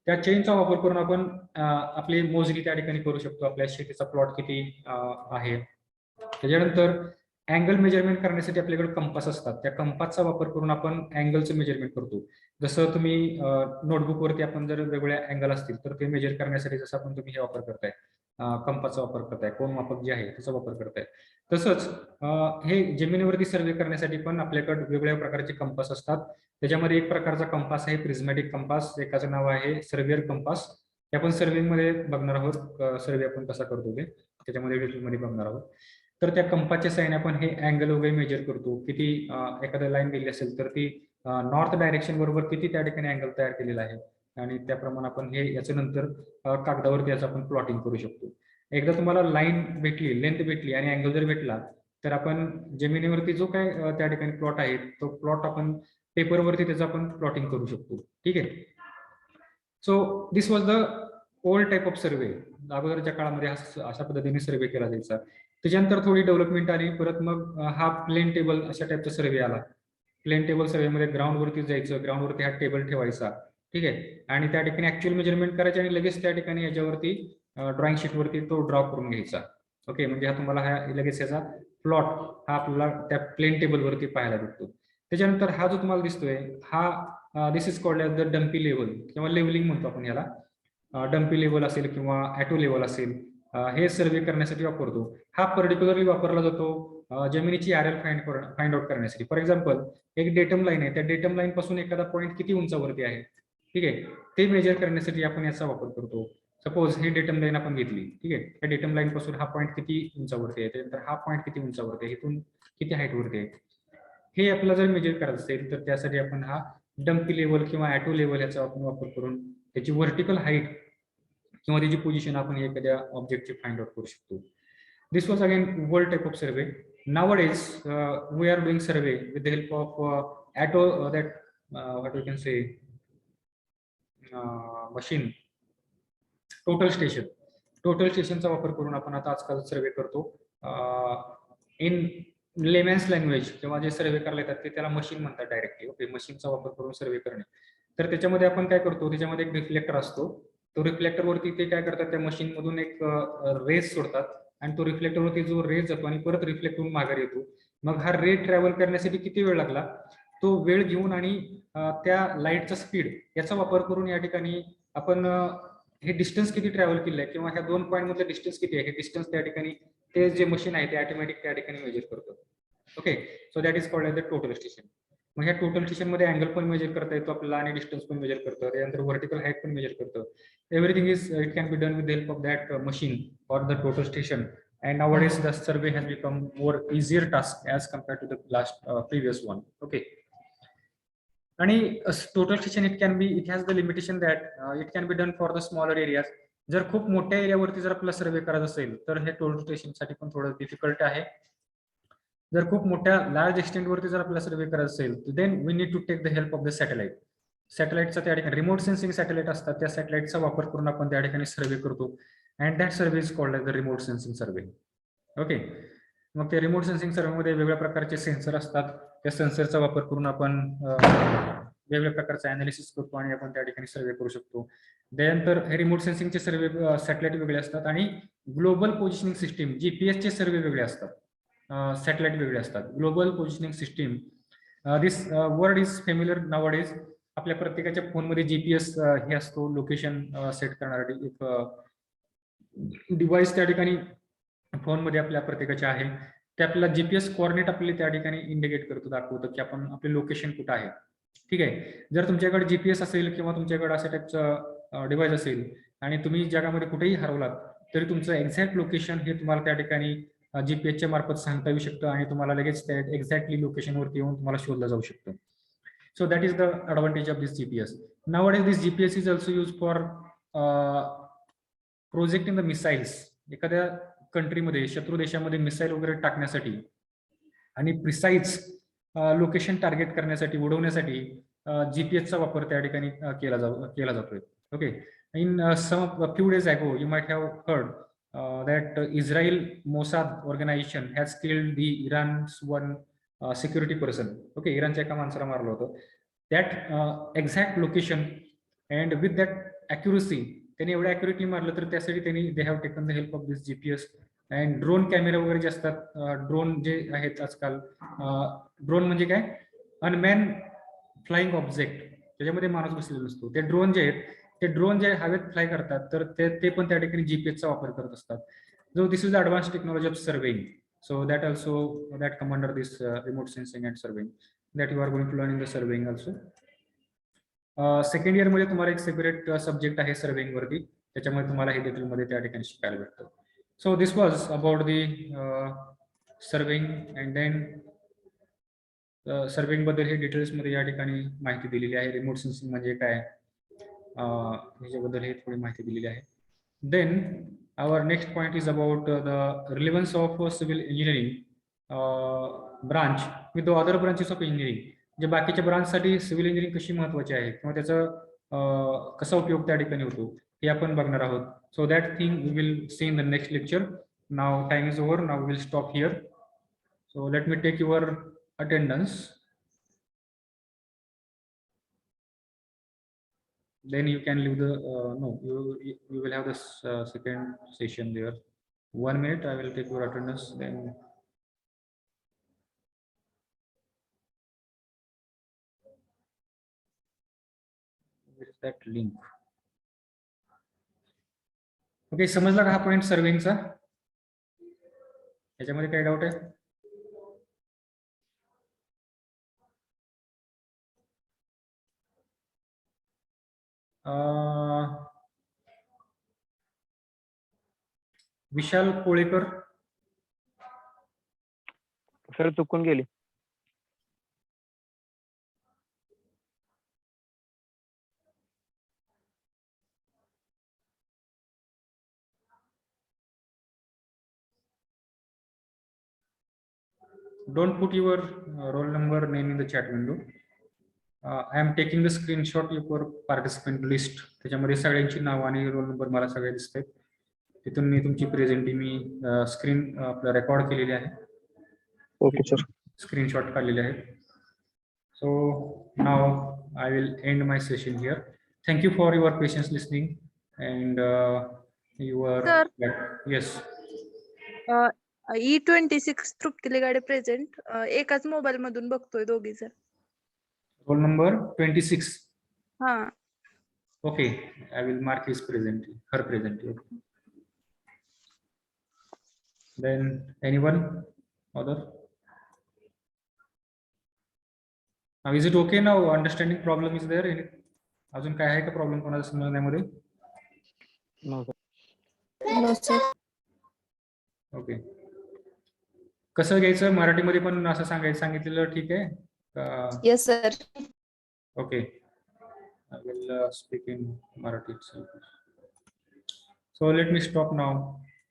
त्या चेनचा वापर करून आपण आपली मोजणी त्या ठिकाणी करू शकतो. आपल्या शेतीचा प्लॉट किती आहे. त्याच्यानंतर अँगल मेजरमेंट करण्यासाठी आपल्याकडे कंपास असतात. त्या कंपासचा वापर करून आपण अँगलचं मेजरमेंट करतो. जसं तुम्ही नोटबुकवरती आपण जर वेगवेगळ्या अँगल असतील तर ते मेजर करण्यासाठी जसं आपण तुम्ही हे वापर करताय, कंपासचा वापर करताय, कोन मापक जे आहे त्याचा वापर करताय, तसंच हे जमिनीवरती सर्वे करण्यासाठी पण आपल्याकडे वेगवेगळ्या प्रकारचे कंपास असतात. त्याच्यामध्ये एक प्रकारचा कंपास आहे प्रिझमॅटिक कंपास, एकाचं नाव आहे सर्वेअर कंपास. ते आपण सर्वेइंग मध्ये बघणार आहोत, सर्वे आपण कसा करतो ते त्याच्यामध्ये डिटेलमध्ये बघणार आहोत. तर त्या कंपासच्या साहाय्याने आपण हे अँगल वगैरे मेजर करतो. किती एखाद्या लाईन गेली असेल तर ती नॉर्थ डायरेक्शन बरोबर किती त्या ठिकाणी अँगल तयार केलेला आहे आणि त्याप्रमाणे आपण हे याच्या नंतर कागदावरती याचं आपण प्लॉटिंग करू शकतो. एकदा तुम्हाला लाईन भेटली, लेंथ भेटली आणि अँगल जर भेटला तर आपण जमिनीवरती जो काय त्या ठिकाणी प्लॉट आहे तो प्लॉट आपण पेपरवरती त्याचं आपण प्लॉटिंग करू शकतो. ठीक आहे, सो this was the old type of सर्वे. अगोदरच्या काळामध्ये अशा पद्धतीने सर्वे केला जायचा. त्याच्यानंतर थोडी डेव्हलपमेंट आली, परत मग हा प्लेन टेबल अशा टाइपचा सर्वे आला. प्लेन टेबल सर्वेमध्ये ग्राउंडवरती जायचं, ग्राउंडवरती हा टेबल ठेवायचा. ठीक आहे, आणि त्या ठिकाणी ऍक्च्युअल मेजरमेंट करायचे आणि लगेच त्या ठिकाणी याच्यावरती ड्रॉइंग शीटवरती तो ड्रॉ करून घ्यायचा. ओके, म्हणजे हा तुम्हाला हा लगेच याचा प्लॉट हा आपल्याला त्या प्लेन टेबलवरती पाहायला भेटतो. त्याच्यानंतर हा जो तुम्हाला दिसतोय हा this is called as the dumpy level किंवा लेवलिंग म्हणतो आपण याला. डम्पी लेवल असेल किंवा ॲटो लेवल असेल, हे सर्वे करण्यासाठी वापरतो. हा पर्टिक्युलरली वापरला जातो जमिनीची RL फाइंड आउट करण्यासाठी. फॉर एक्झाम्पल एक डेटम लाईन आहे, त्या डेटम लाईन पासून एखादा पॉईंट किती उंचावरती आहे, ठीक आहे, ते मेजर करण्यासाठी आपण याचा वापर करतो. सपोज ही डेटम लाईन आपण घेतली, ठीक आहे, त्या डेटम लाईन पासून हा पॉईंट किती उंचावरती आहे, त्यानंतर हा पॉईंट किती उंचावरती आहे, इथून किती हाईटवरती आहे, हे आपल्याला जर मेजर करायचं असेल तर त्यासाठी आपण हा डम्पी लेवल किंवा ॲटो लेवल याचा आपण वापर करून त्याची व्हर्टिकल हाईट किंवा त्याची पोझिशन आपण एखाद्या ऑब्जेक्टची फाइंड आउट करू शकतो. This was again world type of survey. Nowadays we are doing survey with the help of that what we can say machine total स्टेशनचा वापर करून आपण आता आजकाल सर्वे करतो इन लेमॅन्स लँग्वेज किंवा जे सर्वे करायला येतात ते त्याला मशीन म्हणतात डायरेक्टली. ओके, मशीनचा वापर करून सर्वे करणे. तर त्याच्यामध्ये आपण काय करतो, त्याच्यामध्ये एक रिफ्लेक्टर असतो. तो रिफ्लेक्टर वरती ते काय करतात, त्या मशीन मधून एक रेज सोडतात आणि तो रिफ्लेक्टर वरती जो रेज जातो आणि परत रिफ्लेक्ट होऊन माघारी येतो. मग हा रे ट्रॅव्हल करण्यासाठी किती वेळ लागला, तो वेळ घेऊन आणि त्या लाईटचा स्पीड याचा वापर करून या ठिकाणी आपण हे डिस्टन्स किती ट्रॅव्हल केलं आहे किंवा ह्या 2 पॉईंट मधलं डिस्टन्स किती आहे हे डिस्टन्स त्या ठिकाणी ते जे मशीन आहे ते ऑटोमॅटिक त्या ठिकाणी मेजर करतो. Okay, so that is called as the total station. मग ह्या टोटल स्टेशन मध्ये अँगल पण मेजर करता येतो आपल्याला आणि डिस्टन्स पण मेजर करतो, त्यानंतर व्हर्टिकल हाईट पण मेजर करतो. Everything is it can be done with the help of that machine or the total station. And nowadays the survey has become more easier task as compared to the last previous one. Okay. आणि total station it has the limitation that it can be done for the smaller areas. जर खूप मोठ्या एरियावरती जर आपल्याला survey करायचं असेल तर हे total station साठी पण थोडं डिफिकल्ट आहे. जर खूप मोठ्या लार्ज एक्सटेंट वरती जर आपल्याला सर्वे करायचं असेल then we need to take the help of the satellite. सॅटेलाइटचा त्या ठिकाणी रिमोट सेन्सिंग सॅटेलाइट असतात, त्या सॅटेलाइटचा वापर करून आपण त्या ठिकाणी सर्वे करतो. And that survey is called as the remote sensing survey. Okay, मग ते रिमोट सेन्सिंग सर्वे मध्ये वेगवेगळ्या प्रकारचे सेन्सर असतात. त्या सेन्सरचा वापर करून आपण वेगवेगळ्या प्रकारचा अनालिसिस करतो आणि आपण त्या ठिकाणी सर्वे करू शकतो. त्यानंतर हे रिमोट सेन्सिंगचे सर्वे सॅटेलाइट वेगळे असतात आणि ग्लोबल पोझिशनिंग सिस्टीम जीपीएस चे सर्वे वेगळे असतात, सॅटेलाइट वेगळे असतात. Global positioning system, this word is familiar nowadays. आपल्या प्रत्येकाच्या फोनमध्ये जीपीएस हे असतो, लोकेशन सेट करणारा एक डिव्हाइस त्या ठिकाणी फोनमध्ये आपल्या प्रत्येकाच्या आहे. ते आपल्याला जीपीएस कोऑर्डिनेट आपल्याला त्या ठिकाणी इंडिकेट करतो, दाखवतं की आपण आपले लोकेशन कुठं आहे. ठीक आहे, जर तुमच्याकडे जीपीएस असेल किंवा तुमच्याकडे अशा टाईपचं डिव्हाइस असेल आणि तुम्ही जगामध्ये कुठेही हरवलात तरी तुमचं एक्झॅक्ट लोकेशन हे तुम्हाला त्या ठिकाणी जीपीएसच्या मार्फत सांगता येऊ शकतं आणि तुम्हाला लगेच त्या एक्झॅक्टली लोकेशनवरती येऊन तुम्हाला शोधलं जाऊ शकतं. सो that is the advantage of this GPS. Nowadays this GPS is also use for projecting the missiles. एखाद्या कंट्रीमध्ये, शत्रू देशामध्ये मिसाईल वगैरे टाकण्यासाठी आणि प्रिसाइज लोकेशन टार्गेट करण्यासाठी, उडवण्यासाठी जीपीएसचा वापर त्या ठिकाणी केला जातोय. Okay, in some few days ago you might have heard that Israel Mossad organization has killed the Iran's one security person. Okay, इराणच्या एका माणसाला मारलं होतं. That exact location and with that accuracy, त्यांनी एवढ्या ॲक्युरेटली मारलं तर त्यासाठी त्यांनी they have taken the help of this GPS. And drone camera वगैरे जे असतात, ड्रोन जे आहेत आजकाल, ड्रोन म्हणजे काय, अनमॅन फ्लाइंग ऑब्जेक्ट, त्याच्यामध्ये माणूस बसलेला नसतो. ते ड्रोन जे आहेत, ते ड्रोन जे हवेत फ्लाय करतात तर ते पण त्या ठिकाणी जीपीएसचा वापर करत असतात. So this is the advanced technology of surveying. So that also come under this remote sensing and surveying that you are going to learn in the surveying also. Second year मध्ये तुम्हाला एक सेपरेट सब्जेक्ट आहे surveying वरती, त्याच्यामध्ये तुम्हाला हे detail मध्ये त्या ठिकाणी शिकायला भेटतं. So this was about the surveying and then surveying बद्दल हे डिटेल्स मध्ये या ठिकाणी माहिती दिलेली आहे. रिमोट सेन्सिंग म्हणजे काय ह्याच्याबद्दल हे थोडी माहिती दिलेली आहे. Then our next point is about the relevance of civil engineering branch with the other branches of engineering. जे बाकीच्या ब्रांचसाठी सिव्हिल इंजिनिअरिंग कशी महत्वाची आहे किंवा त्याचा कसा उपयोग त्या ठिकाणी होतो हे आपण बघणार आहोत. So that thing we will see in the next lecture. Now time is over. Now will stop here. So let me take your attendance. Then you can leave the no, you will have this second session there. 1 minute, I will take your attendance. Then where is that link? Okay, समजला का हा point सर्वेइंगचा? याच्यामध्ये काही doubt आहे? विशाल Kolekar sir चुकून गेली. Don't put your roll number, name in the chat window. I am taking the screenshot your participant list. त्याच्यामध्ये सगळ्यांची नाव आणि रोल नंबर मला सगळे दिसत आहेत. तिथून मी तुमची प्रेझेंटी मी स्क्रीन आपलं रेकॉर्ड केलेली आहे, ओके सर. स्क्रीनशॉट काढलेले आहेत. So now I will end my session here. Thank you for your patience listening and your Sir. yes. E26 Trupti Ligade present. एकाच मोबाईल मधून बघतोय दोघी जण. Roll number 26. हा. Okay, I will mark his present, her present. Okay. Then anyone other? Now is it okay now? Understanding problem is there? अजून काय आहे का प्रॉब्लेम कोणाचा समजण्यामध्ये? No, sir. No, sir. Okay. कसं घ्यायचं मराठीमध्ये पण असं सांगितलेलं ठीक आहे का? Yes, sir. Okay, I will speak in Marathi itself. So let me stop now.